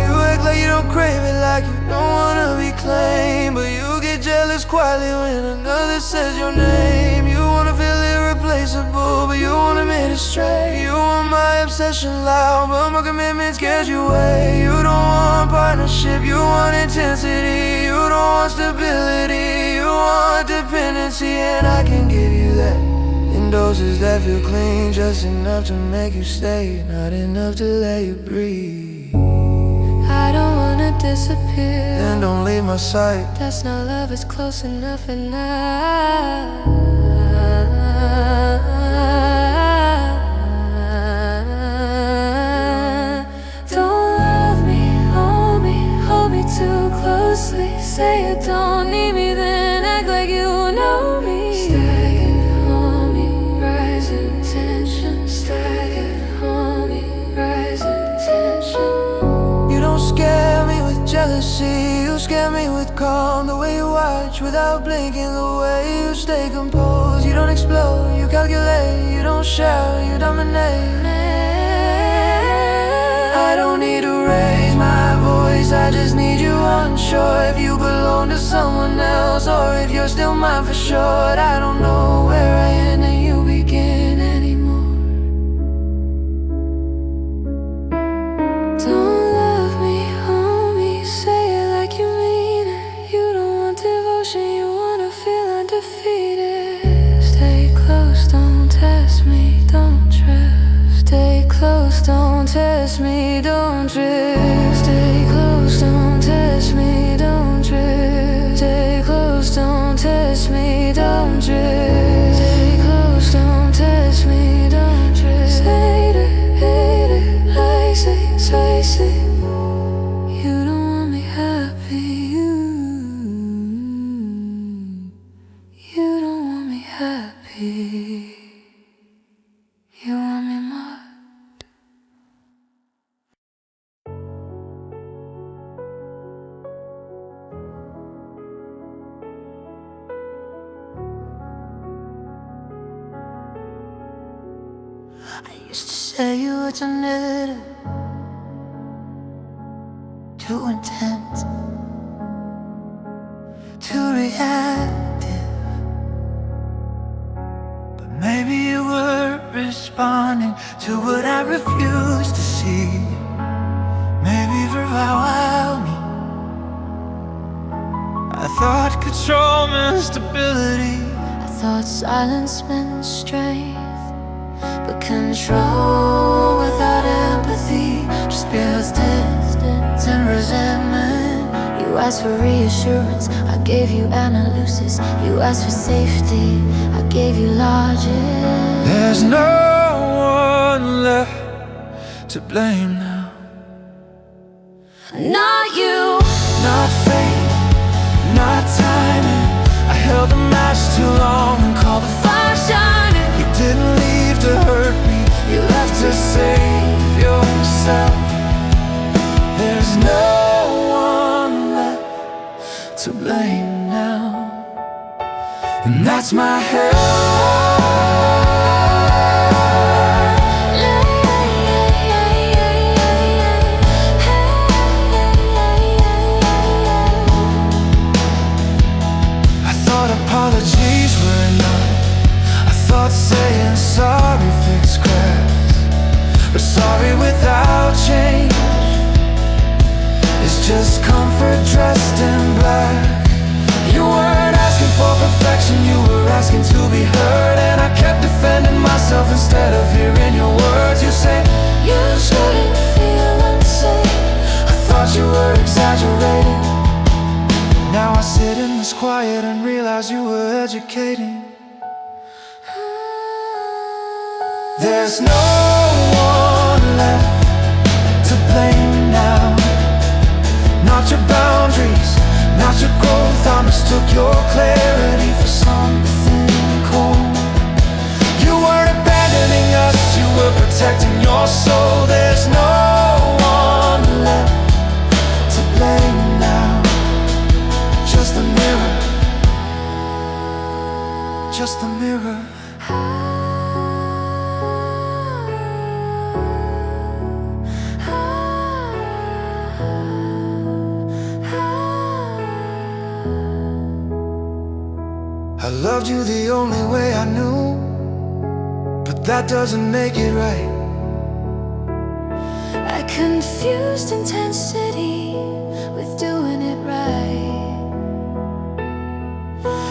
You act like you don't crave it, like you don't wanna be claimed, but you get jealous quietly when another says your name. You wanna feel irreplaceable, but you won't admit it straight. You want my obsession loud, but my commitment scares you away. You don't want partnership, you want intensity. You don't want stability, you want dependency. And I can give you that in doses that feel clean, just enough to make you stay, not enough to let you breathe. I don't wanna disappear, Then don't leave my sight. that's not love, it's close enough. And don't love me, hold me too closely. Say you don't need me, then act like you know me. Staggered, homie, rising tension. Staggered, homie, rising tension. You don't scare me with jealousy, you scare me with calm. The way you watch without blinking, the way you stay composed. You don't explode, you calculate, you don't shout, you dominate. I don't need to raise my voice, I just need you unsure if you belong to someone else or if you're still mine for sure. I don't know where I end and you begin anymore. Don't love me, homie, say it like you mean it. You don't want devotion, you wanna feel undefeated. Stay close, don't test me, don't drift. Stay close, don't test me, don't drift. Stay close, don't test me, don't drift. Stay close, don't test me, don't drift. Stay close, don't test me, don't drift. Hate it, I say. You don't want me happy, you don't want me happy. You want me more. I used to say you were too knitted, too intense, too reactive. But maybe you were responding to what I refused to see. Maybe for wow me, I thought control meant stability. I thought silence meant strength, but control without empathy just builds distance and resentment. You asked for reassurance, I gave you analysis. You asked for safety, I gave you logic. There's no one left to blame now. Not you, Not fate, not timing. I held the match too long and called the fire shining. You didn't leave to hurt me, you left to save yourself. There's no one left to blame now, and that's my health. Apologies were enough. I thought saying sorry fixed cracks, but sorry without change is just comfort dressed in black. You weren't asking for perfection, you were asking to be heard. And I kept defending myself instead of hearing your words. You said you shouldn't feel unsafe. I thought you were exaggerating. Now I sit in this quiet and realize you were educating. There's no one left to blame now. Not your boundaries, not your growth. I mistook your clarity for something cold. loved you the only way I knew, but that doesn't make it right. I confused intensity with doing it right.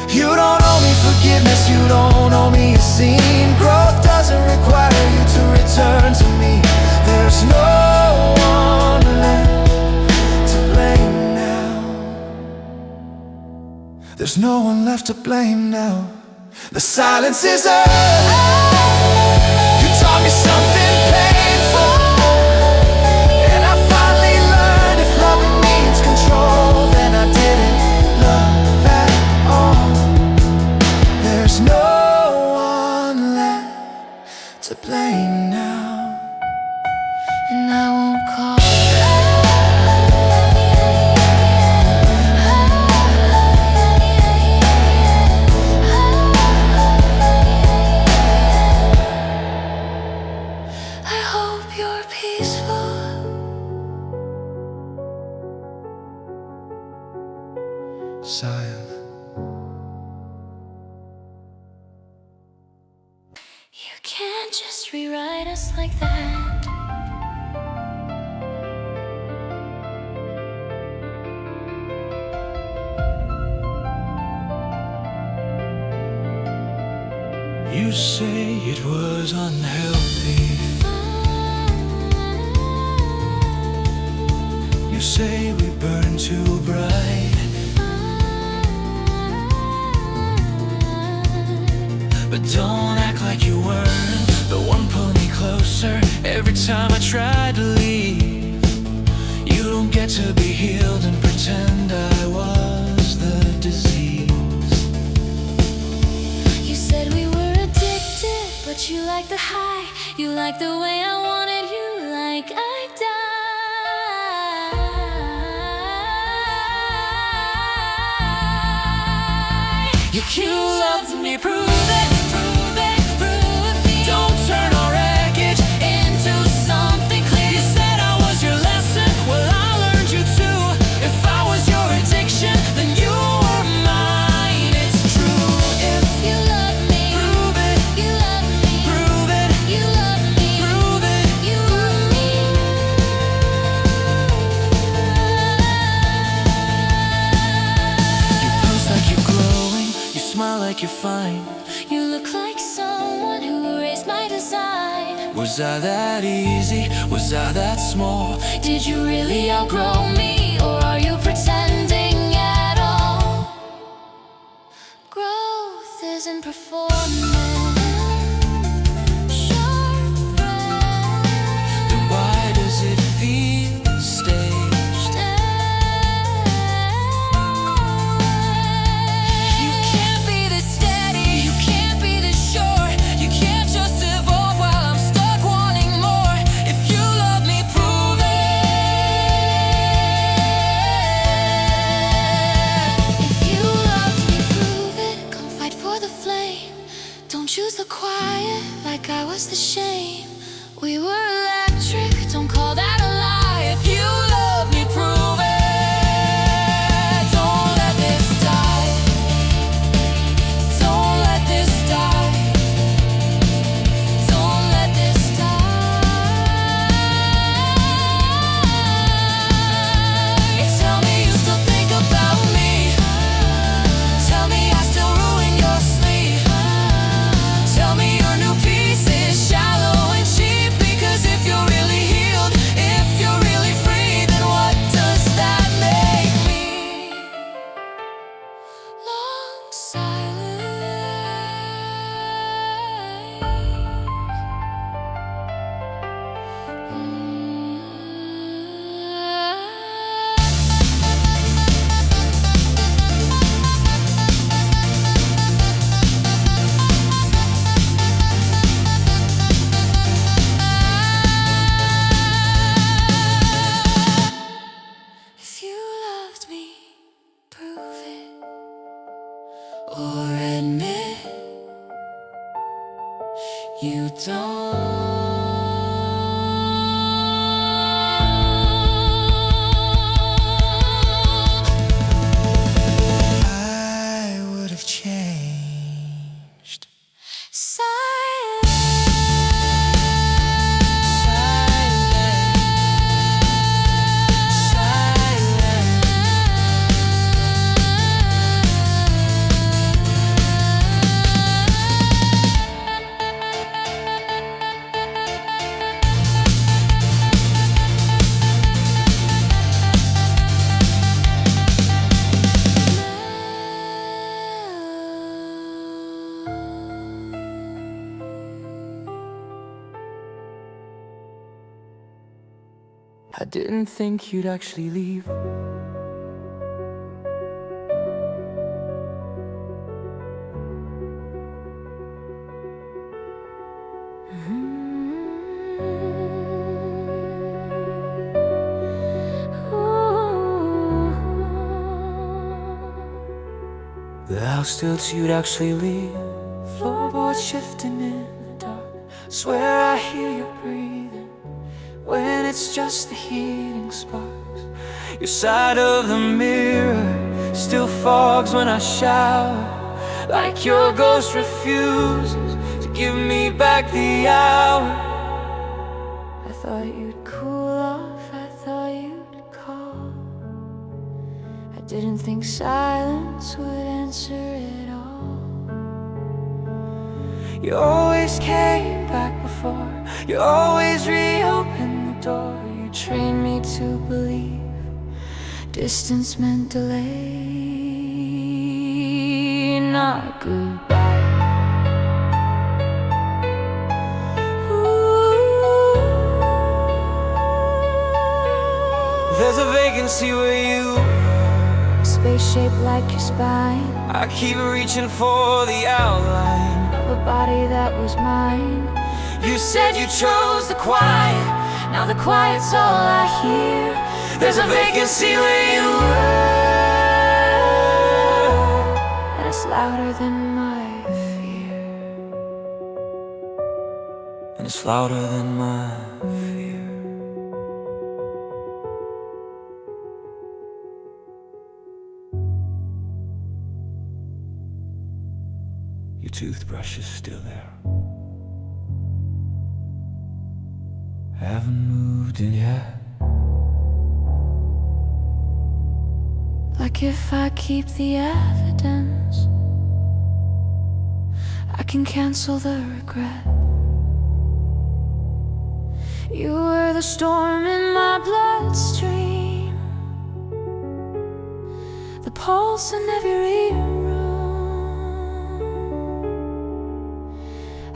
You don't owe me forgiveness, you don't owe me a scene. Growth doesn't require you to return to me. There's no one left to blame now. There's no one left to blame now. The silence is earth. You taught me something painful, and I finally learned if loving means control, then I didn't love at all. There's no one left to blame now, And I won't call. I hope you're peaceful. Zion. You can't just rewrite us like that. You say it was unhealthy. You say we burn too bright, but don't act like you weren't the one pulling me closer every time I tried to leave. You don't get to be healed and pretend I was the disease. You said we were addicted, but you like the high. You like the way I wanted you, like I died. You loved me, prove it, prove it, prove me. Don't turn our wreckage into something clear. You said I was your lesson, well I learned you too. If I was your addiction, then you were mine. It's true. If you love me, Prove it, you love me, prove it, you love me, prove it. you love me. You post like you're glowing, you smile like you're fine. You look like someone who erased my design. Was I that easy? Was I that small? Did you really outgrow me, or are you pretending at all? Growth isn't performance. Sharp breath, Then why does it feel staged? You can't be this steady, you can't be this sure. You can't just evolve while I'm stuck wanting more. If you love me, prove it. If you love me, prove it. Come fight for the flame. Don't choose the quiet like I was the shame. We were electric, don't call that a lie. If you love me, prove it. Don't let this die. Don't let this die. Don't let this die. Tell me you still think about me. Tell me I still ruin your sleep. Tell me your new piece is shallow and cheap. Because if you're really healed, if you're really free, then what does that make me? Long If you loved me, prove it. Or admit you don't. I would have changed. I didn't think you'd actually leave. The house tilts, you'd actually leave. Floorboards shifting in the dark. Swear I hear you breathing when it's just the heating sparks. Your side of the mirror still fogs when I shower, like your ghost refuses to give me back the hour. I thought you'd cool off, I thought you'd call. I didn't think silence would answer it all. You always came back before, you always reopened the door. You trained me to believe distance meant delay, not goodbye. There's a vacancy where you were, a space shaped like your spine. I keep reaching for the outline of a body that was mine. You said you chose the quiet, now the quiet's all I hear. There's a vacancy where you were, and it's louder than my fear, and it's louder than my fear. Your toothbrush is still there. Haven't moved in yet. Like if I keep the evidence, I can cancel the regret. You were the storm in my bloodstream, the pulse in every room.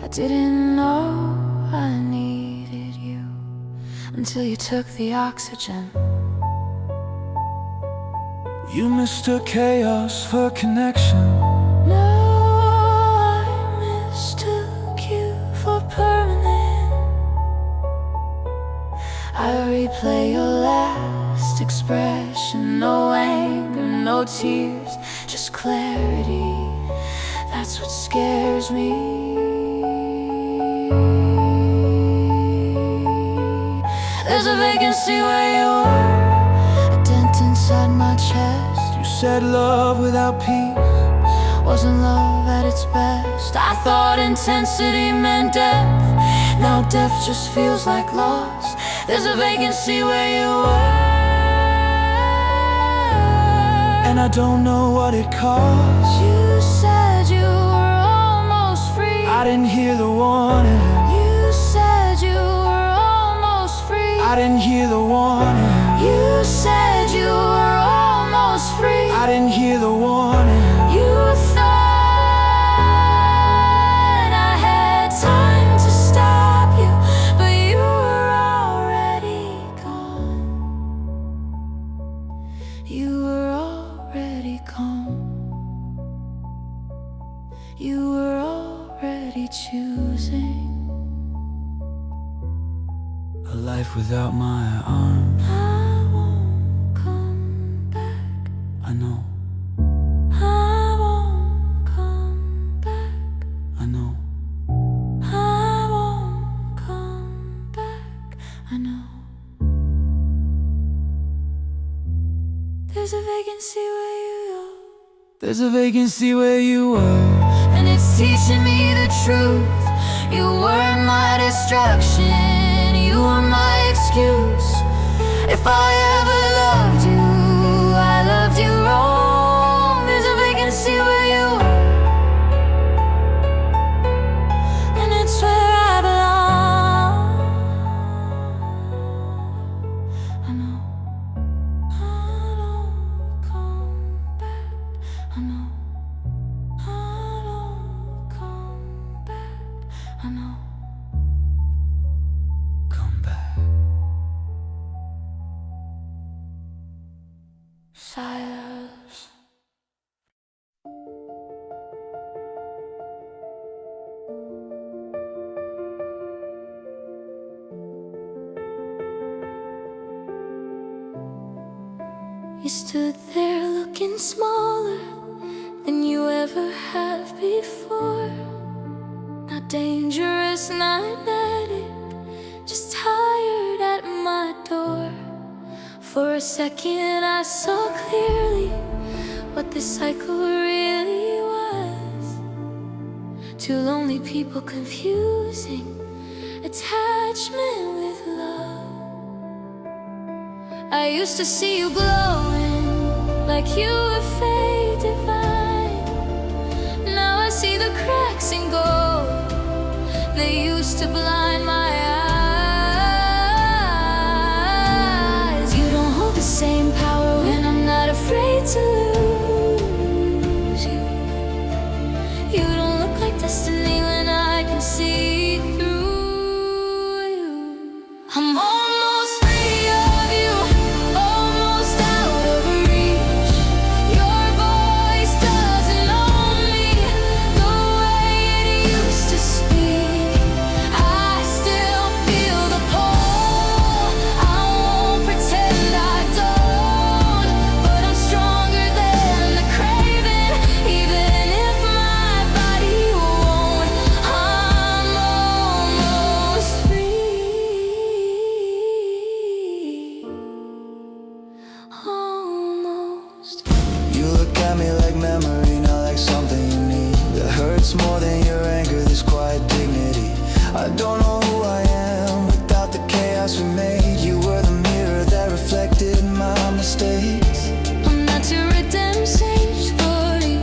I didn't know I needed you until you took the oxygen. You mistook chaos for connection. No, I mistook you for permanent. I replay your last expression. No anger, no tears, just clarity. That's what scares me. There's a vacancy where you were, a dent inside my chest. You said love without peace wasn't love at its best. I thought intensity meant depth, now depth just feels like loss. There's a vacancy where you were, and I don't know what it cost. You said you were almost free, I didn't hear the warning. You said you were almost free, I didn't hear the warning. You said you were almost free, I didn't hear the warning. You thought I had time to stop you, but you were already gone. You were already gone. You were already choosing a life without my arms. I won't come back, I know. I won't come back, I know. I won't come back, I know. There's a vacancy where you go. There's a vacancy where you were, and it's teaching me the truth. You were my distraction, you were my excuse. If I ever loved you, I loved you wrong. There's a vacancy where you are, and it's where I belong. I know I don't come back. I know I don't come back. I know. Come back. Silence. You stood there looking smaller than you ever have before. Not dangerous, not addict, just tired at my door. For a second I saw clearly what this cycle really was. Two lonely people confusing attachment with love. I used to see you glowing like you were fate divine. Now I see the cracks in gold. They used to blind my eyes. You don't hold the same power when I'm not afraid to lose you. You don't look like destiny when I can see through you. I'm almost free of you, almost out of reach. Your voice doesn't own me the way it used to speak. I still feel the pull. I won't pretend I don't, but I'm stronger than the craving, even if my body won't. I'm almost free. Almost. You look at me like memory, not like something you need. That hurts more than your anger, this quiet dignity. I don't know who I am without the chaos we made. You were the mirror that reflected my mistakes. I'm not your redemption story.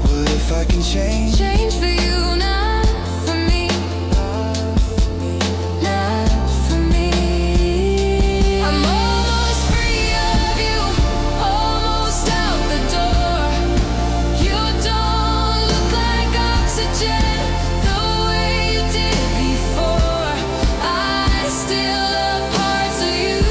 What if I can change? Change for you, not for me. Not for me. I'm almost free of you, almost out the door. You don't look like oxygen the way you did before. I still love parts of you.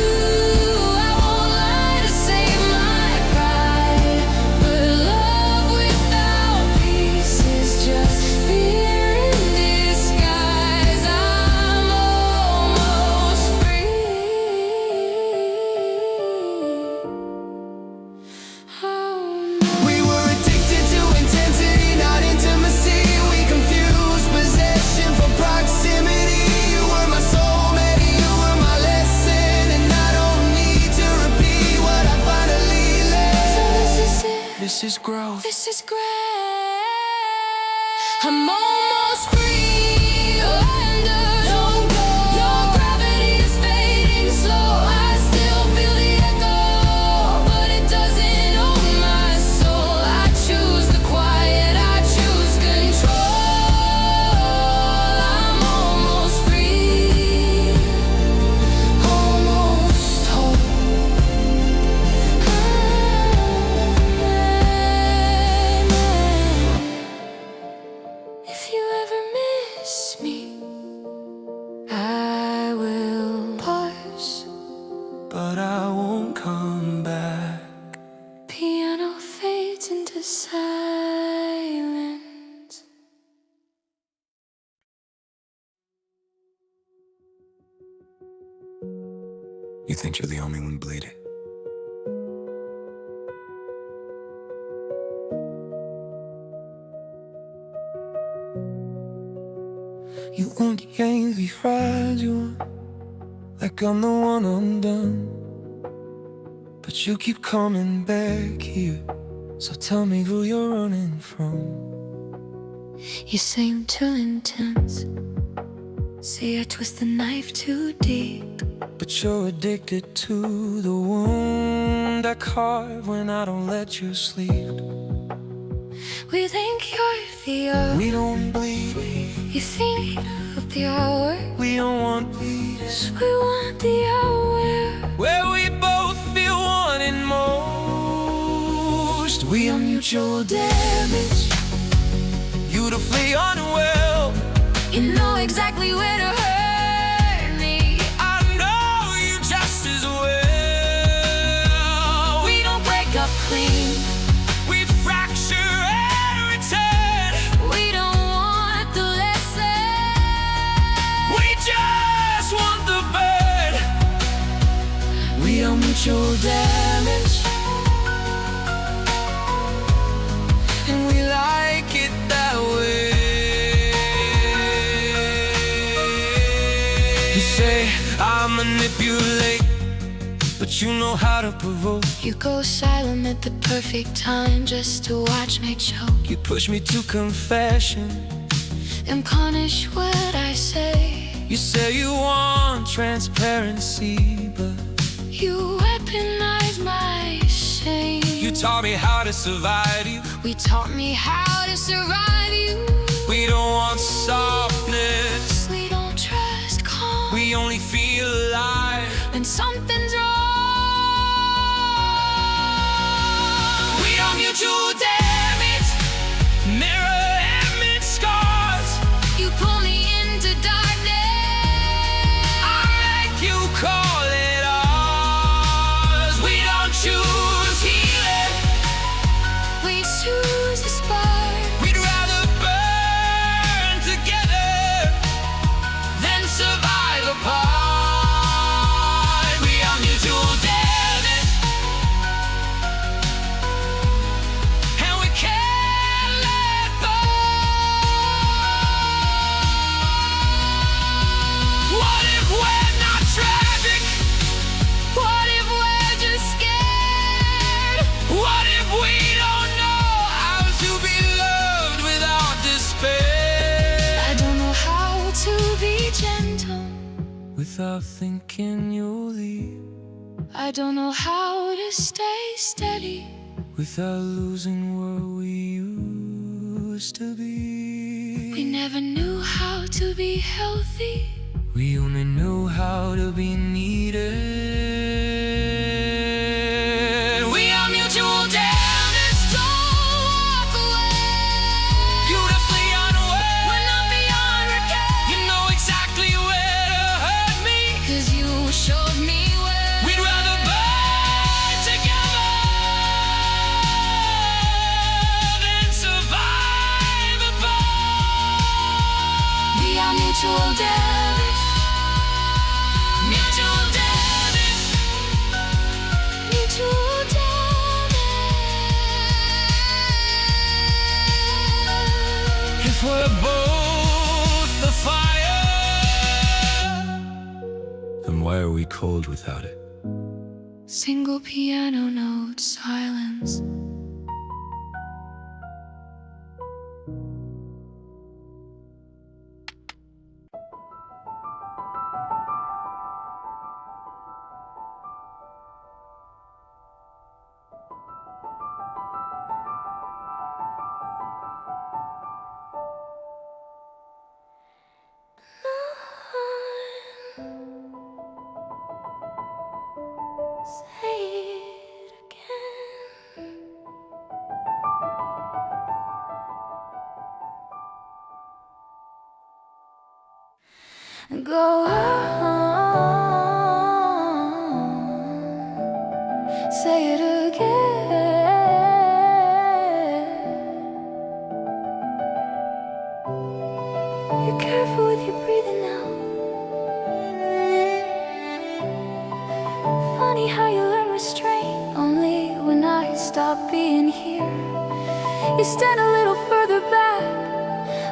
I won't lie to save my pride, but love without peace is just fear in disguise. I'm almost free. We were addicted to intensity, not intimacy. We confused possession for proximity. You were my soulmate, you were my lesson, and I don't need to repeat what I finally So learned. this is it. This is growth. This is great. I'm almost free. Under. Don't go. Your gravity is fading slow. I still feel the echo, but it doesn't own my soul. I choose the quiet. I choose control. I'm almost free. Almost whole. If you ever miss me, I will pause. But I won't come back. Piano fades into silence. You think you're the only one bleeding? You want the angry fries, you want like I'm the one undone. But you keep coming back here, so tell me who you're running from. You seem too intense. See, I twist the knife too deep. But you're addicted to the wound I carve when I don't let you sleep. We think you're the hour. We don't bleed. You think of the hour. We don't want peace. We want the hour where we both feel wanting most. We are mutual damage, beautifully unwell. You know exactly where to hurt me. I know you just as well. We don't break up clean. We fracture and return. We don't want the lesson. We just want the burn. We are mutual damage, and we like it that way. You say I manipulate, but you know how to provoke. You go silent at the perfect time just to watch me choke. You push me to confession And punish what I say. You say you want transparency, but You weaponize my shame. you taught me how to survive you. We taught me how to survive you. We don't want softness, We don't trust calm. we only feel alive. And something's wrong. We are mutual damage, mirror image scars. You pull me into darkness. I make you call it ours. We don't choose healing, We choose the spark. we'd rather burn together than survive apart. We are mutual damage, and we can't let go. What if we're not tragic? What if we're just scared? What if we don't know how to be loved without despair? I don't know how to be gentle. Without thinking you'll leave, I don't know how to stay steady. without losing where we used to be. We never knew how to be healthy. We only knew how to be needed. We are mutual damage, Don't walk away. beautifully unaware. When I'm beyond repair. You know exactly where to hurt me. 'Cause you showed me where. We'd rather burn together than survive apart. We are mutual damage. Mutual damage. Mutual damage. If we're both the fire, then why are we cold without it? Single piano note silence. Say it again. Go on, say it again. You're careful with your breathing now. Funny how you learn restraint only when I stop being here. You stand a little further back,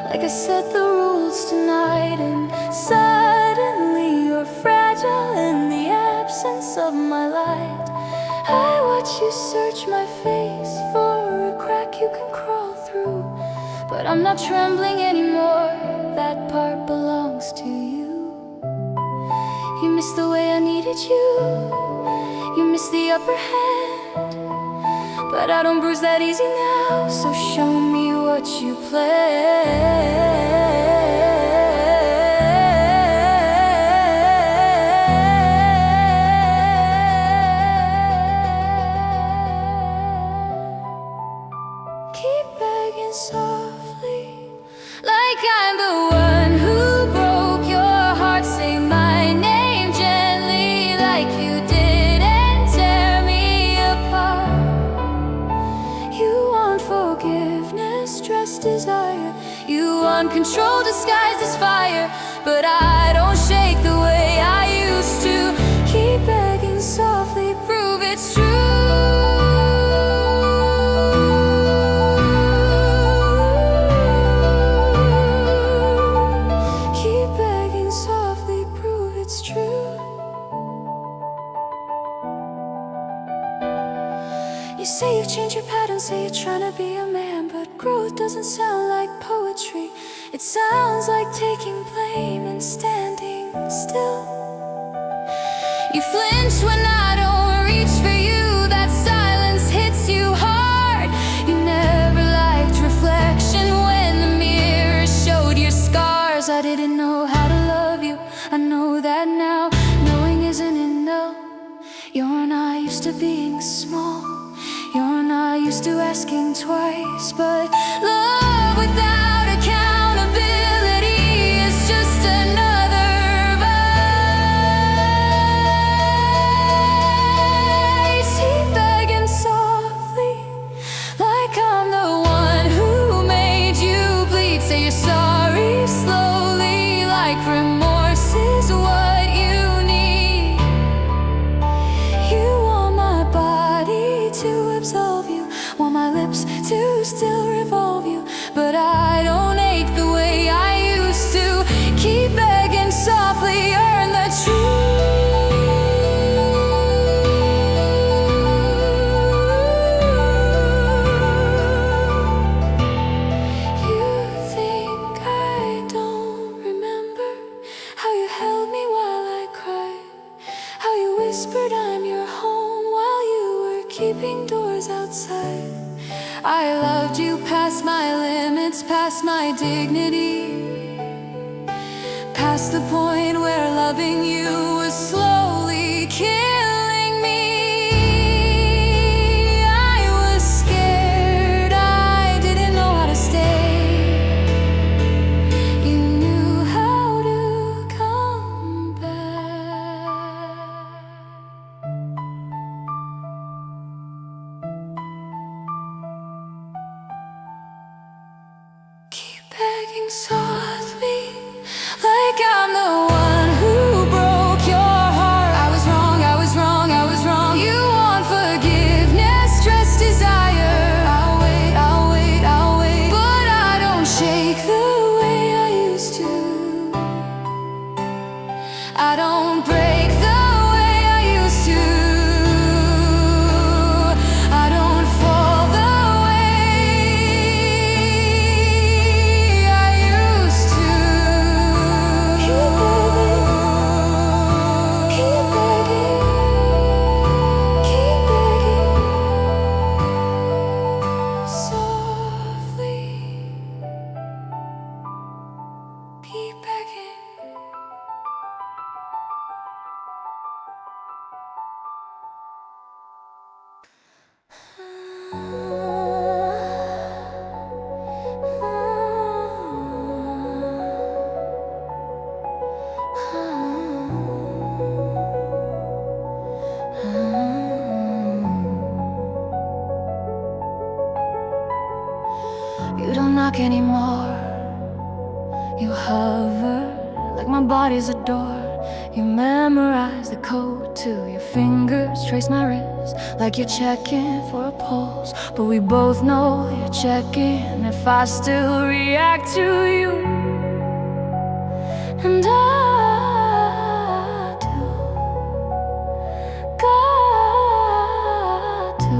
like I set the rules tonight, and suddenly you're fragile in the absence of my light. I watch you search my face for a crack you can crawl through, but I'm not trembling anymore. That part belongs to you. You missed the way I needed you. You missed the upper hand. But I don't bruise that easy now. So show me what you play. Keep begging softly, like I'm the one who broke your heart. Say my name gently, like you didn't tear me apart. You want forgiveness, trust, desire. You want control disguised as fire. But I don't shake the way I used to. Keep begging softly, prove it's true. You say you've changed your patterns, say you're trying to be a man, but growth doesn't sound like poetry. It sounds like taking blame and standing still. You flinch when I don't reach for you. That silence hits you hard. You never liked reflection when the mirror showed your scars. I didn't know how to love you, I know that now. Knowing isn't enough. You're not used to being small. You're not used to asking twice. But love without accountability is just another vice. Keep begging softly, like I'm the one who made you bleed. Say you're sorry slowly, like remorse is what you need. You want my body to absolve you, want my lips to still revolve you. But I don't ache the way I used to. Keep begging softly, earn the truth. You think I don't remember how you held me while I cried, how you whispered I'm your home while you were keeping doors outside. I loved you past my limits, past my dignity, past the point where loving you was slowly killing me. I was scared, I didn't know how to stay. You knew how to come back. Keep begging softly, like I'm the one who broke your heart. I was wrong, I was wrong, I was wrong. You want forgiveness, trust, desire. I'll wait, I'll wait, I'll wait. But I don't shake the way I used to. I don't break the way I used to. I don't fall the way I used to. Keep begging, keep begging, keep begging softly. Keep begging. You don't knock anymore. You hover like my body's a door. You memorize the code to your fingers, trace my wrist like you're checking for a pulse. But we both know you're checking if I still react to you. And I do, got to.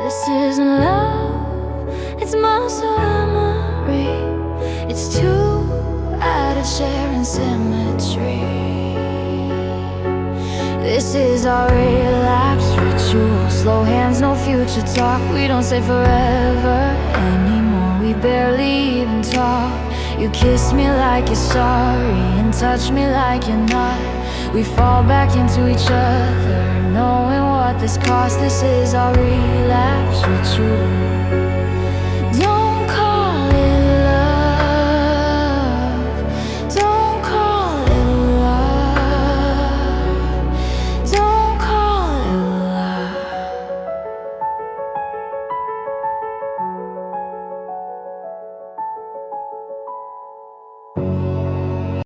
This isn't love, it's muscle memory. It's two addicts sharing symmetry. This is our relapse ritual. Slow hands, no future talk. We don't say forever anymore. We barely even talk. You kiss me like you're sorry and touch me like you're not. We fall back into each other, knowing what this cost. This is our relapse ritual.